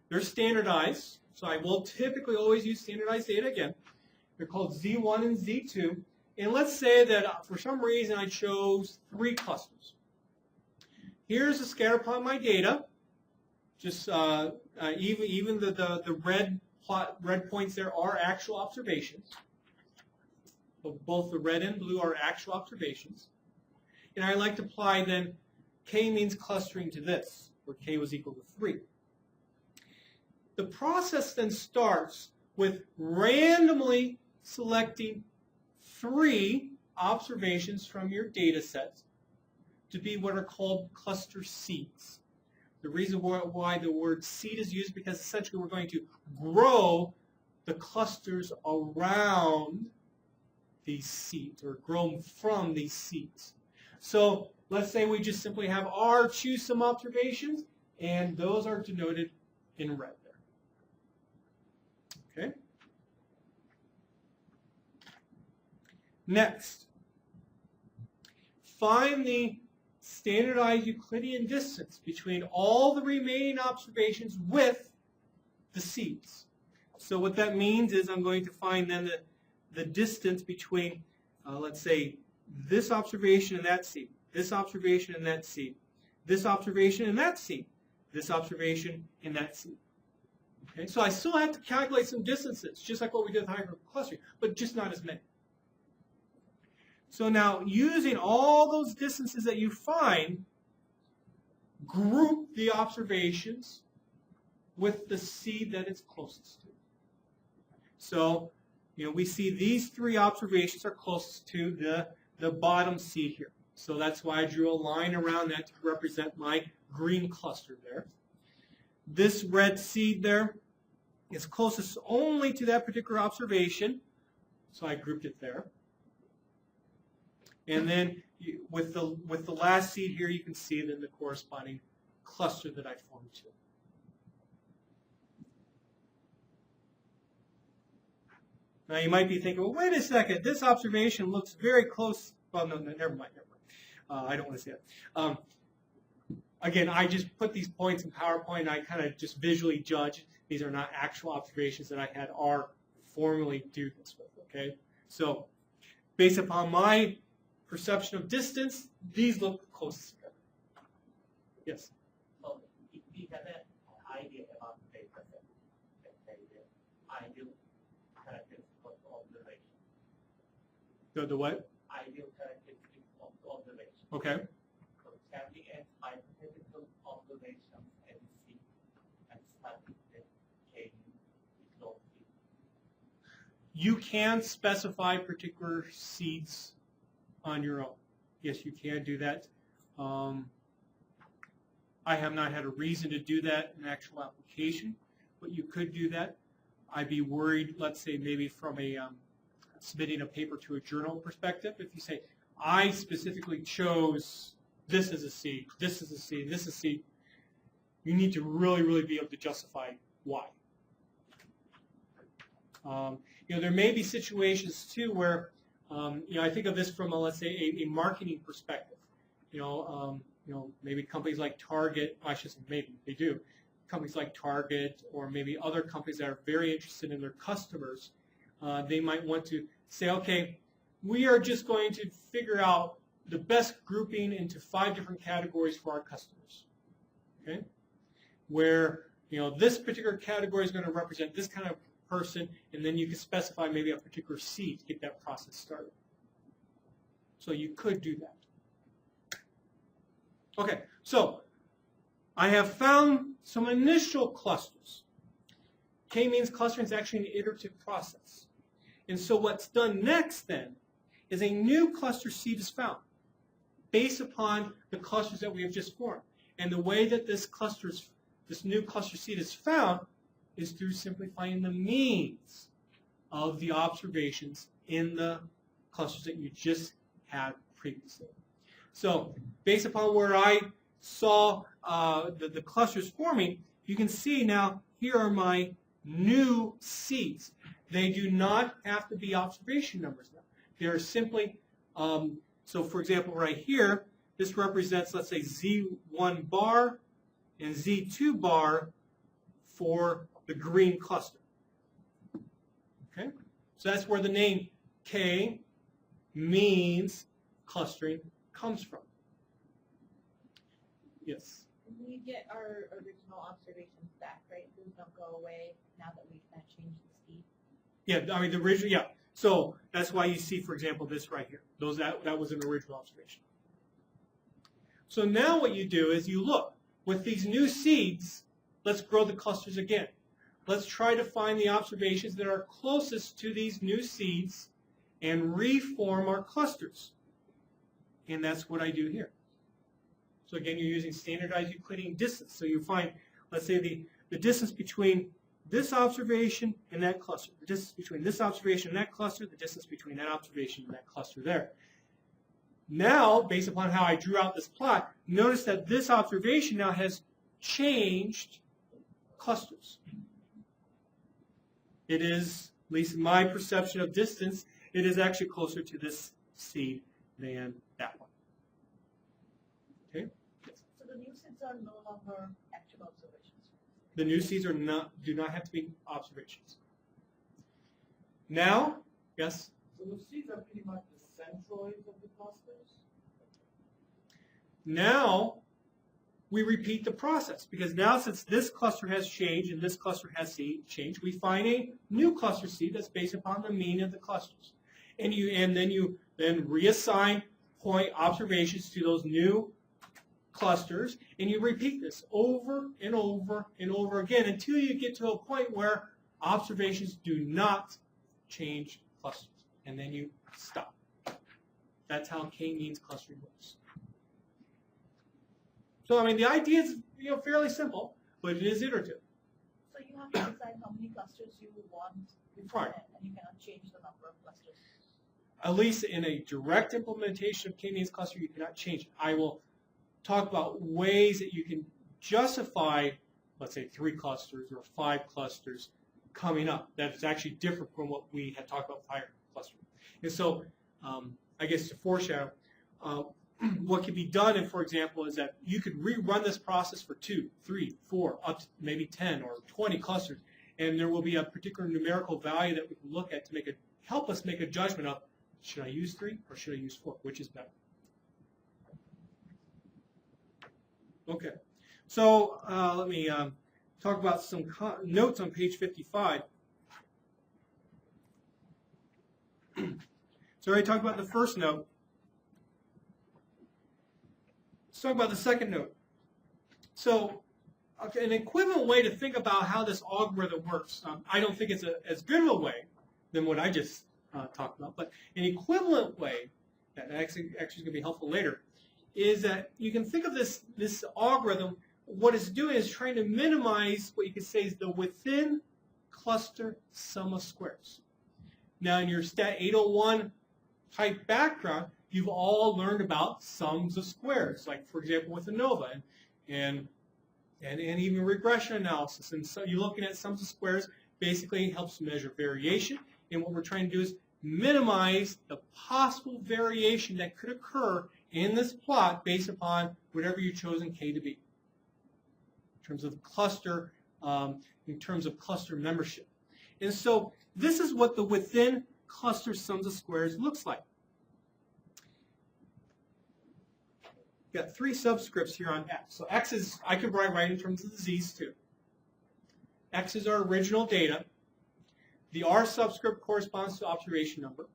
They're standardized, so I will typically always use standardized data again. They're called Z1 and Z2. And let's say that for some reason I chose 3 clusters. Here's a scatter plot of my data. Just even the red points there are actual observations. So both the red and blue are actual observations. And I like to apply then K-means clustering to this, where K was equal to 3. The process then starts with randomly selecting 3 observations from your data set to be what are called cluster seeds. The reason why the word seed is used is because essentially we're going to grow the clusters around these seeds, or grow them from these seeds. So let's say we just simply have R choose some observations, and those are denoted in red there. Okay? Next, find the standardized Euclidean distance between all the remaining observations with the seeds. So what that means is I'm going to find then the distance between, let's say, this observation and that seed, this observation and that seed, this observation and that seed, this observation and that seed. Okay? So I still have to calculate some distances, just like what we did with hierarchical clustering, but just not as many. So now, using all those distances that you find, group the observations with the seed that it's closest to. So, we see these 3 observations are closest to the bottom seed here. So that's why I drew a line around that to represent my green cluster there. This red seed there is closest only to that particular observation, so I grouped it there. And then with the last seed here, you can see then the corresponding cluster that I formed to. Now you might be thinking, well, wait a second, this observation looks very close. Well, no, never mind. I don't want to say that. Again, I just put these points in PowerPoint, and I kind of just visually judge. These are not actual observations that I had R formally do this with, okay? So based upon my perception of distance, these look closest together. Yes? So if we have an idea about the data set, let's say the ideal characteristics of the observation. The what? Ideal characteristics of the observation. Okay. So can we add hypothetical observations and see and study the K close to? You can specify particular seeds on your own. Yes, you can do that. I have not had a reason to do that in actual application, but you could do that. I'd be worried, let's say, maybe from a submitting a paper to a journal perspective. If you say, I specifically chose this as a seed, this is a seed, this is a seed, you need to really, really be able to justify why. There may be situations too where, I think of this from a, let's say, a marketing perspective. Maybe companies like Target, I should say maybe they do, companies like Target or maybe other companies that are very interested in their customers, they might want to say, okay, we are just going to figure out the best grouping into 5 different categories for our customers. Okay? Where, this particular category is going to represent this kind of person, and then you can specify maybe a particular seed to get that process started. So you could do that. Okay, so I have found some initial clusters. K-means clustering is actually an iterative process. And so what's done next then is a new cluster seed is found based upon the clusters that we have just formed. And the way that this new cluster seed is found is through simply finding the means of the observations in the clusters that you just had previously. So based upon where I saw the clusters forming, you can see now here are my new seeds. They do not have to be observation numbers now. They are simply, so for example right here, this represents, let's say, Z1 bar and Z2 bar for the green cluster. Okay? So that's where the name K-means clustering comes from. Yes? We get our original observations back, right? Those don't go away now that we've kind of changed the speed. Yeah, I mean the original, yeah. So that's why you see, for example, this right here. That was an original observation. So now what you do is you look. With these new seeds, let's grow the clusters again. Let's try to find the observations that are closest to these new seeds and reform our clusters. And that's what I do here. So again, you're using standardized Euclidean distance. So you find, let's say, the distance between this observation and that cluster, the distance between this observation and that cluster, the distance between that observation and that cluster there. Now, based upon how I drew out this plot, notice that this observation now has changed clusters. It is, at least in my perception of distance, it is actually closer to this seed than that one. Okay? Yes. So the new seeds are no longer actual observations. The new seeds do not have to be observations. Now, yes? So the seeds are pretty much the centroids of the clusters? Now, we repeat the process, because now since this cluster has changed and this cluster has changed, we find a new cluster seed that's based upon the mean of the clusters. And then you reassign point observations to those new clusters, and you repeat this over and over and over again until you get to a point where observations do not change clusters. And then you stop. That's how K-means clustering works. So, I mean, the idea is fairly simple, but it is iterative. So you have to decide how many clusters you want Right. and you cannot change the number of clusters. At least in a direct implementation of K-means cluster, you cannot change it. I will talk about ways that you can justify, let's say, 3 clusters or 5 clusters coming up. That is actually different from what we had talked about prior clustering. And so, I guess to foreshadow, what could be done, for example, is that you could rerun this process for 2, 3, 4, up to maybe 10 or 20 clusters, and there will be a particular numerical value that we can look at to help us make a judgment of, should I use 3 or should I use 4? Which is better? Okay, so let me talk about some notes on page 55. So I already talked about the first note. Let's talk about the second note. So an equivalent way to think about how this algorithm works, I don't think it's as good of a way than what I just talked about, but an equivalent way that actually is going to be helpful later is that you can think of this algorithm, what it's doing is trying to minimize what you could say is the within cluster sum of squares. Now in your Stat 801 type background, you've all learned about sums of squares, like for example with ANOVA and even regression analysis. And so you're looking at sums of squares basically helps measure variation, and what we're trying to do is minimize the possible variation that could occur in this plot based upon whatever you've chosen K to be in terms of cluster, membership. And so this is what the within cluster sums of squares looks like. We've got 3 subscripts here on X. So X is, I can write right in terms of the Z's too. X is our original data. The R subscript corresponds to observation number.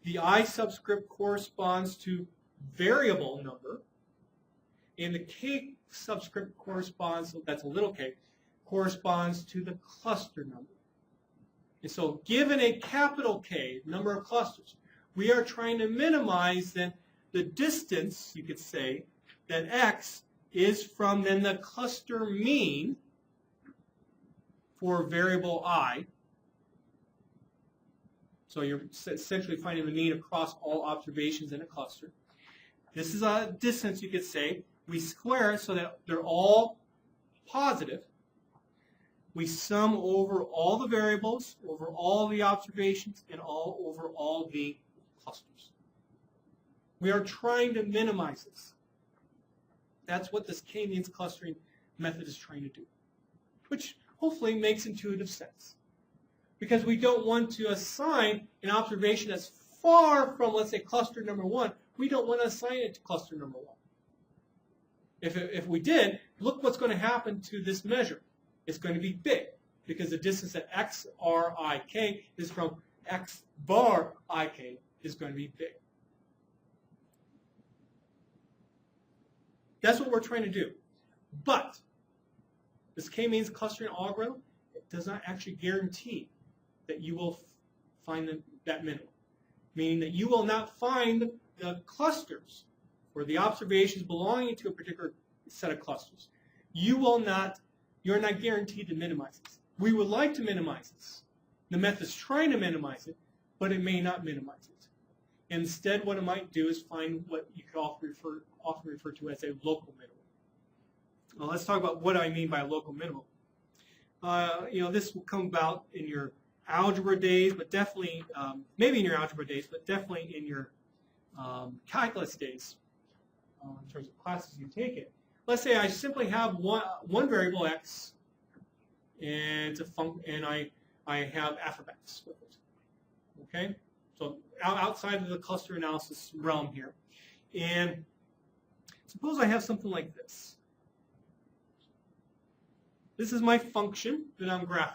The I subscript corresponds to variable number. And the K subscript corresponds, that's a little k, corresponds to the cluster number. And so given a capital K, number of clusters, we are trying to minimize then the distance, you could say, that X is from then the cluster mean for variable I. So you're essentially finding the mean across all observations in a cluster. This is a distance, you could say. We square it so that they're all positive. We sum over all the variables, over all the observations, and over all the clusters. We are trying to minimize this. That's what this Kmeans clustering method is trying to do, which hopefully makes intuitive sense. Because we don't want to assign an observation that's far from, let's say, cluster number 1. We don't want to assign it to cluster number 1. If we did, look what's going to happen to this measure. It's going to be big, because the distance that X R I K is from X bar I K is going to be big. That's what we're trying to do. But this K-means clustering algorithm, it does not actually guarantee that you will find that minimum. Meaning that you will not find the clusters or the observations belonging to a particular set of clusters. You're not guaranteed to minimize this. We would like to minimize this. The method's trying to minimize it, but it may not minimize it. Instead, what it might do is find what you could often refer to as a local minimum. Well, let's talk about what I mean by a local minimum. This will come about in your algebra days, but definitely, maybe in your algebra days, but definitely in your calculus days, in terms of classes you take it. Let's say I simply have one variable x, and I have f of x with it. Okay, so outside of the cluster analysis realm here, and suppose I have something like this. This is my function that I'm graphing.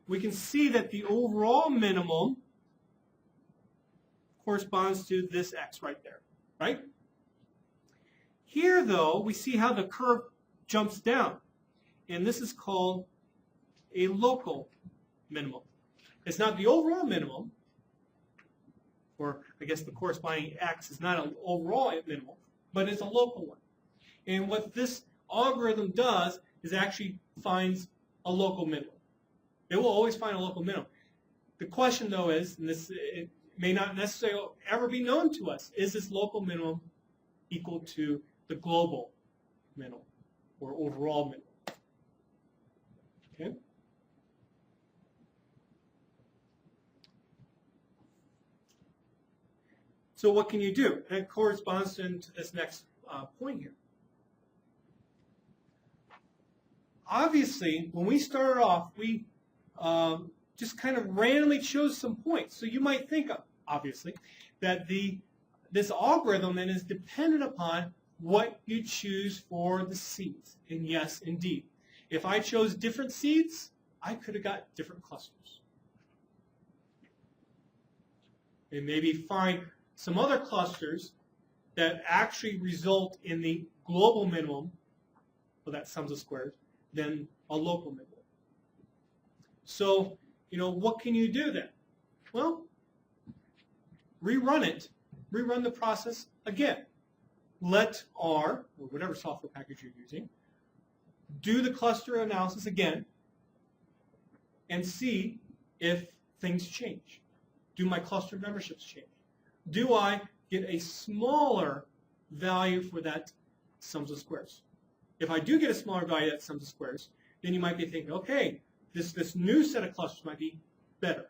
We can see that the overall minimum corresponds to this x right there, right? Here, though, we see how the curve jumps down, and this is called a local minimum. It's not the overall minimum, or I guess the corresponding x is not an overall minimum, but it's a local one. And what this algorithm does is actually finds a local minimum. It will always find a local minimum. The question, though, is, and it may not necessarily ever be known to us, is this local minimum equal to the global minimum or overall minimum? Okay? So what can you do? And it corresponds to this next point here. Obviously, when we started off, we just kind of randomly chose some points. So you might think, obviously, that this algorithm then is dependent upon what you choose for the seeds. And yes, indeed. If I chose different seeds, I could have got different clusters. And maybe find some other clusters that actually result in the global minimum, well, that sums of squares, than a local minimum. So, what can you do then? Well, rerun it. Rerun the process again. Let R, or whatever software package you're using, do the cluster analysis again and see if things change. Do my cluster memberships change? Do I get a smaller value for that sums of squares? If I do get a smaller value at sums of squares, then you might be thinking, okay, this new set of clusters might be better.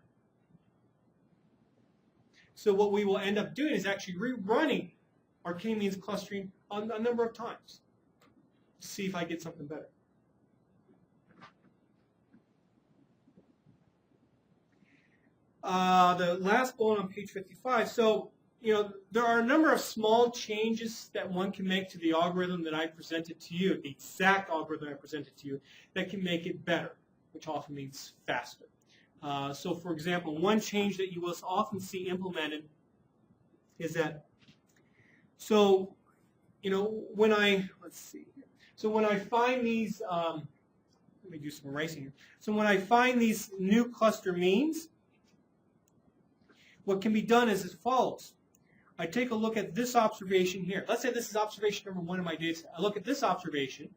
So what we will end up doing is actually rerunning our K-means clustering a number of times to see if I get something better. The last bullet on page 55. So, there are a number of small changes that one can make to the algorithm that I presented to you, the exact algorithm I presented to you, that can make it better, which often means faster. So, for example, one change that you will often see implemented is that, when I find these, let me do some erasing here. So when I find these new cluster means, what can be done is as follows. I take a look at this observation here. Let's say this is observation number 1 in my data set. I look at this observation,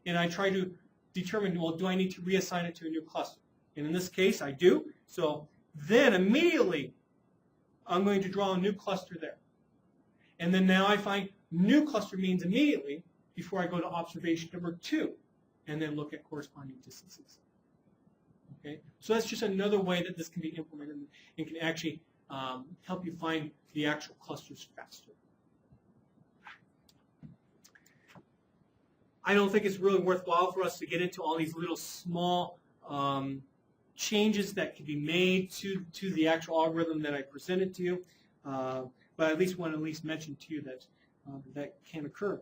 and I try to determine, well, do I need to reassign it to a new cluster? And in this case, I do. So then immediately, I'm going to draw a new cluster there. And then now I find new cluster means immediately before I go to observation number 2, and then look at corresponding distances. Okay? So that's just another way that this can be implemented and can actually help you find the actual clusters faster. I don't think it's really worthwhile for us to get into all these little small changes that can be made to the actual algorithm that I presented to you, but I at least want to mention to you that that can occur.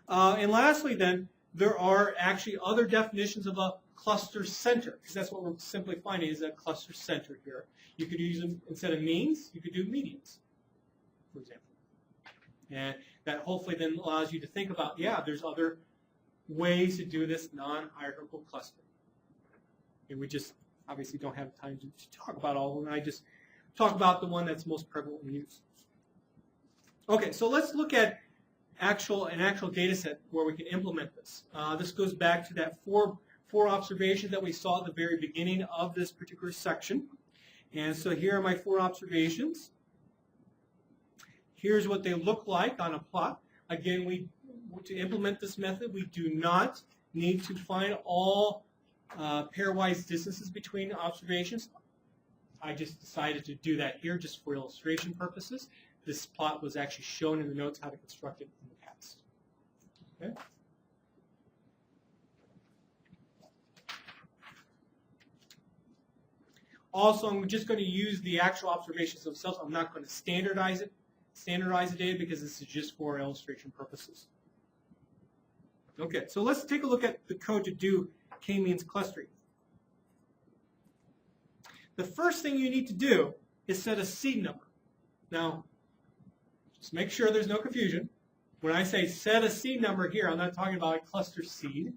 And lastly then, there are actually other definitions of a cluster center, because that's what we're simply finding is a cluster center here. You could use them instead of means, you could do medians, for example. And that hopefully then allows you to think about, yeah, there's other ways to do this non-hierarchical clustering. And we just obviously don't have time to talk about all of them. I just talk about the one that's most prevalently used. Okay, so let's look at an actual data set where we can implement this. This goes back to that four observations that we saw at the very beginning of this particular section. And so here are my 4 observations. Here's what they look like on a plot. Again, to implement this method, we do not need to find all pairwise distances between observations. I just decided to do that here just for illustration purposes. This plot was actually shown in the notes how to construct it in the past. Okay. Also, I'm just going to use the actual observations themselves. I'm not going to standardize the data because this is just for illustration purposes. Okay, so let's take a look at the code to do K-means clustering. The first thing you need to do is set a seed number. Now, just make sure there's no confusion. When I say set a seed number here, I'm not talking about a cluster seed.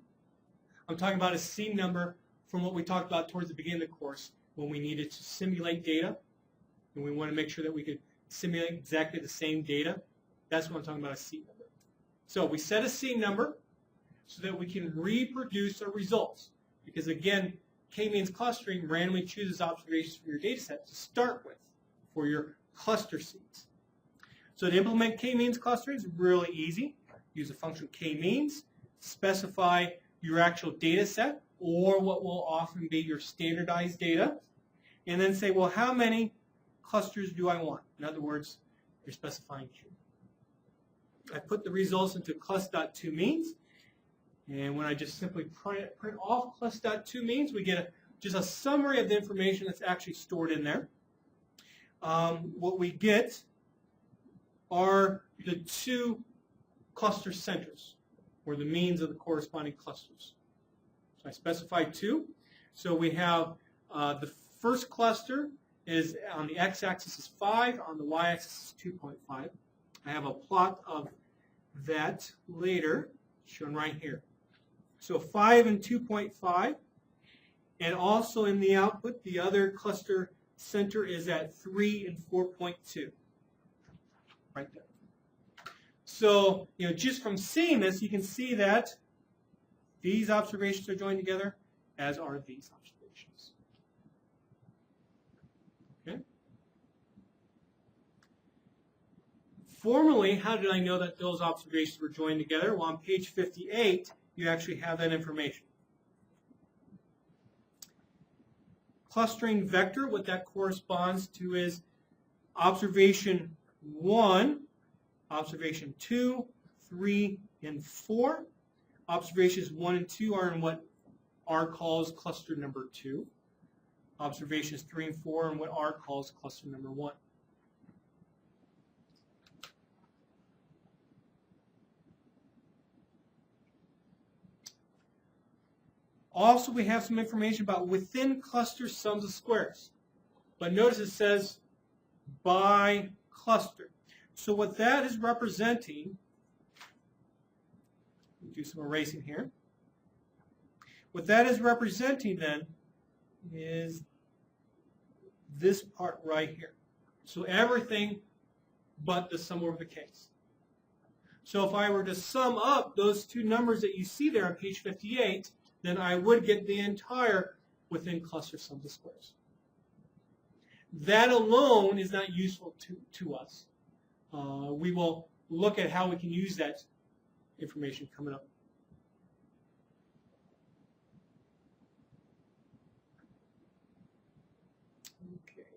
I'm talking about a seed number from what we talked about towards the beginning of the course when we needed to simulate data, and we want to make sure that we could simulate exactly the same data. That's what I'm talking about, a seed number. So we set a seed number so that we can reproduce our results. Because again, K-means clustering randomly chooses observations from your data set to start with for your cluster seeds. So to implement K-means clustering is really easy. Use a function K-means, specify your actual data set, or what will often be your standardized data, and then say, well, how many clusters do I want? In other words, you're specifying Q. I put the results into clus.toMeans, and when I just simply print off clus.toMeans, we get just a summary of the information that's actually stored in there. What we get are the two cluster centers, or the means of the corresponding clusters. So I specified 2. So we have the first cluster is on the x-axis is 5, on the y-axis is 2.5. I have a plot of that later, shown right here. So 5 and 2.5, and also in the output, the other cluster center is at 3 and 4.2, right there. So, just from seeing this, you can see that these observations are joined together, as are these observations. Okay? Formally, how did I know that those observations were joined together? Well, on page 58, you actually have that information. Clustering vector, what that corresponds to is observation 1, observation 2, 3, and 4. Observations 1 and 2 are in what R calls cluster number 2. Observations 3 and 4 are in what R calls cluster number 1. Also, we have some information about within cluster sums of squares. But notice it says by cluster. So what that is representing, we'll do some erasing here. What that is representing then is this part right here. So everything but the sum over the case. So if I were to sum up those two numbers that you see there on page 58, then I would get the entire within cluster sums of squares. That alone is not useful to us. We will look at how we can use that information coming up. Okay.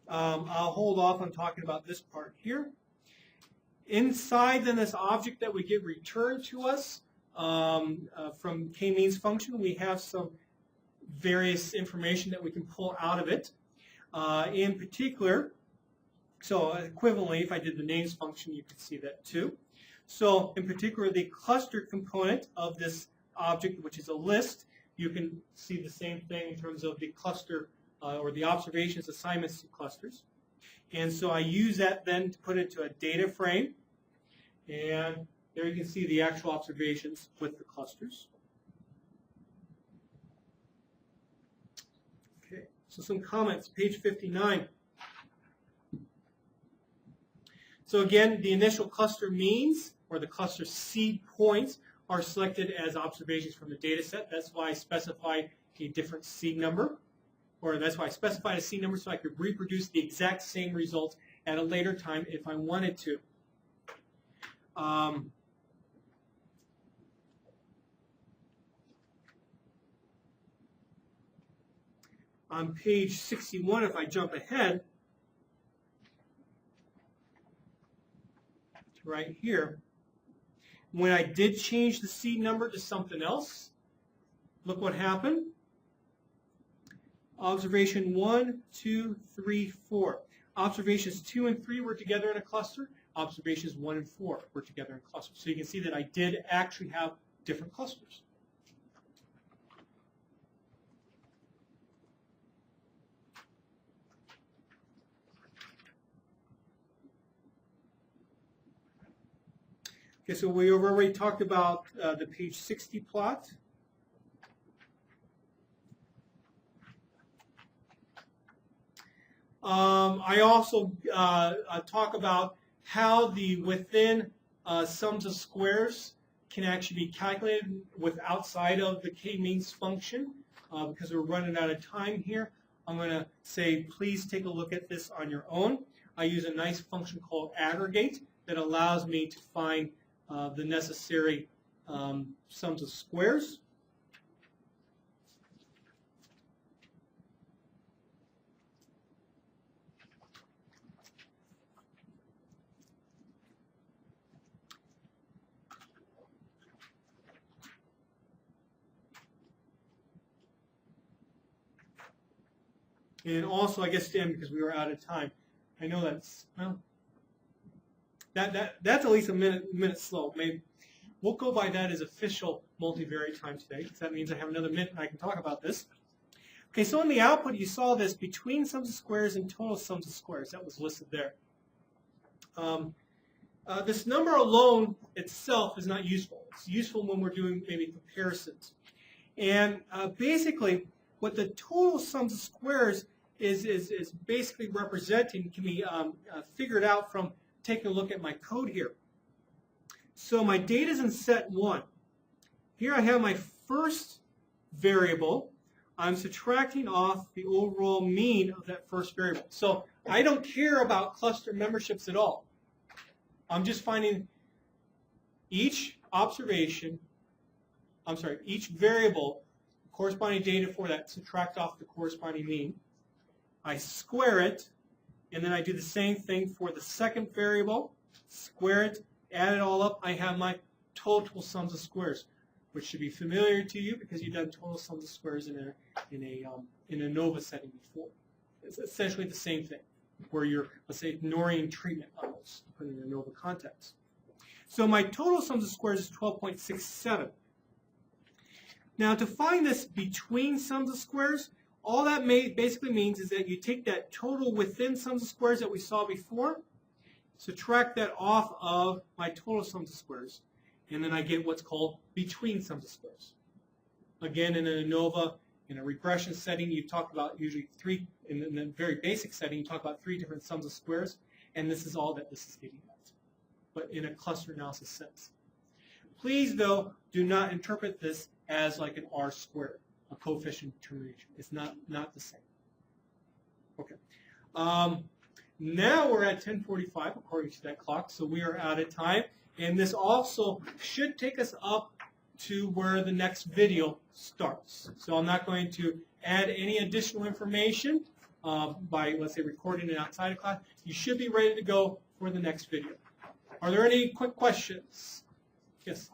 I'll hold off on talking about this part here. Inside then this object that we get returned to us from Kmeans function, we have some various information that we can pull out of it. In particular, so equivalently, if I did the names function, you could see that too. So in particular, the cluster component of this object, which is a list, you can see the same thing in terms of the cluster or the observations assignments to clusters. And so I use that then to put it into a data frame. And there you can see the actual observations with the clusters. Okay, so some comments, page 59. So again, the initial cluster means, or the cluster seed points, are selected as observations from the data set. That's why I specified a different seed number. Or that's why I specified a seed number so I could reproduce the exact same results at a later time if I wanted to. On page 61, if I jump ahead, to right here, when I did change the seed number to something else, look what happened. Observation 1, 2, 3, 4. Observations 2 and 3 were together in a cluster. Observations 1 and 4 were together in clusters. So you can see that I did actually have different clusters. Okay, so we've already talked about the page 60 plot. I also talk about how the within sums of squares can actually be calculated with outside of the Kmeans function. Because we're running out of time here, I'm going to say please take a look at this on your own. I use a nice function called aggregate that allows me to find the necessary sums of squares. And also, I guess, Dan, because we were out of time, I know that's, well, that's at least a minute slow. Maybe we'll go by that as official multivariate time today, because that means I have another minute and I can talk about this. Okay, so in the output, you saw this between sums of squares and total sums of squares. That was listed there. This number alone itself is not useful. It's useful when we're doing maybe comparisons. And basically, what the total sums of squares is basically representing can be figured out from taking a look at my code here. So my data is in set 1. Here I have my first variable. I'm subtracting off the overall mean of that first variable. So I don't care about cluster memberships at all. I'm just finding each each variable, corresponding data for that, subtract off the corresponding mean. I square it, and then I do the same thing for the second variable, square it, add it all up, I have my total sums of squares, which should be familiar to you because you've done total sums of squares in a ANOVA setting before. It's essentially the same thing, where you're, let's say, ignoring treatment levels, put in an ANOVA context. So my total sums of squares is 12.67. Now to find this between sums of squares, all that basically means is that you take that total within sums of squares that we saw before, subtract that off of my total sums of squares, and then I get what's called between sums of squares. Again, in an ANOVA, in a regression setting, you talk about usually three, in the very basic setting, you talk about 3 different sums of squares, and this is all that this is getting at, but in a cluster analysis sense. Please, though, do not interpret this as like an R squared, a coefficient determination. It's not the same. Okay. Now we're at 10:45 according to that clock, so we are out of time. And this also should take us up to where the next video starts. So I'm not going to add any additional information by, let's say, recording it outside of class. You should be ready to go for the next video. Are there any quick questions? Yes.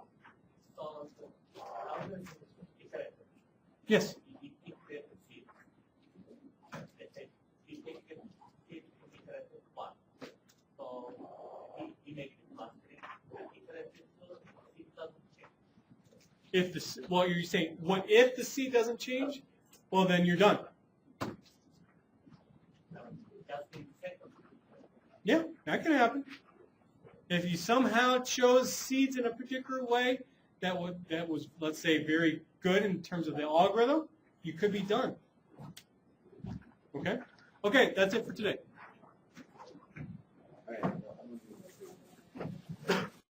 Yes. If the, well, you're saying, what if the C doesn't change? Well, then you're done. Yeah, that can happen. If you somehow chose seeds in a particular way that was, let's say, very good in terms of the algorithm, you could be done. Okay? Okay, that's it for today.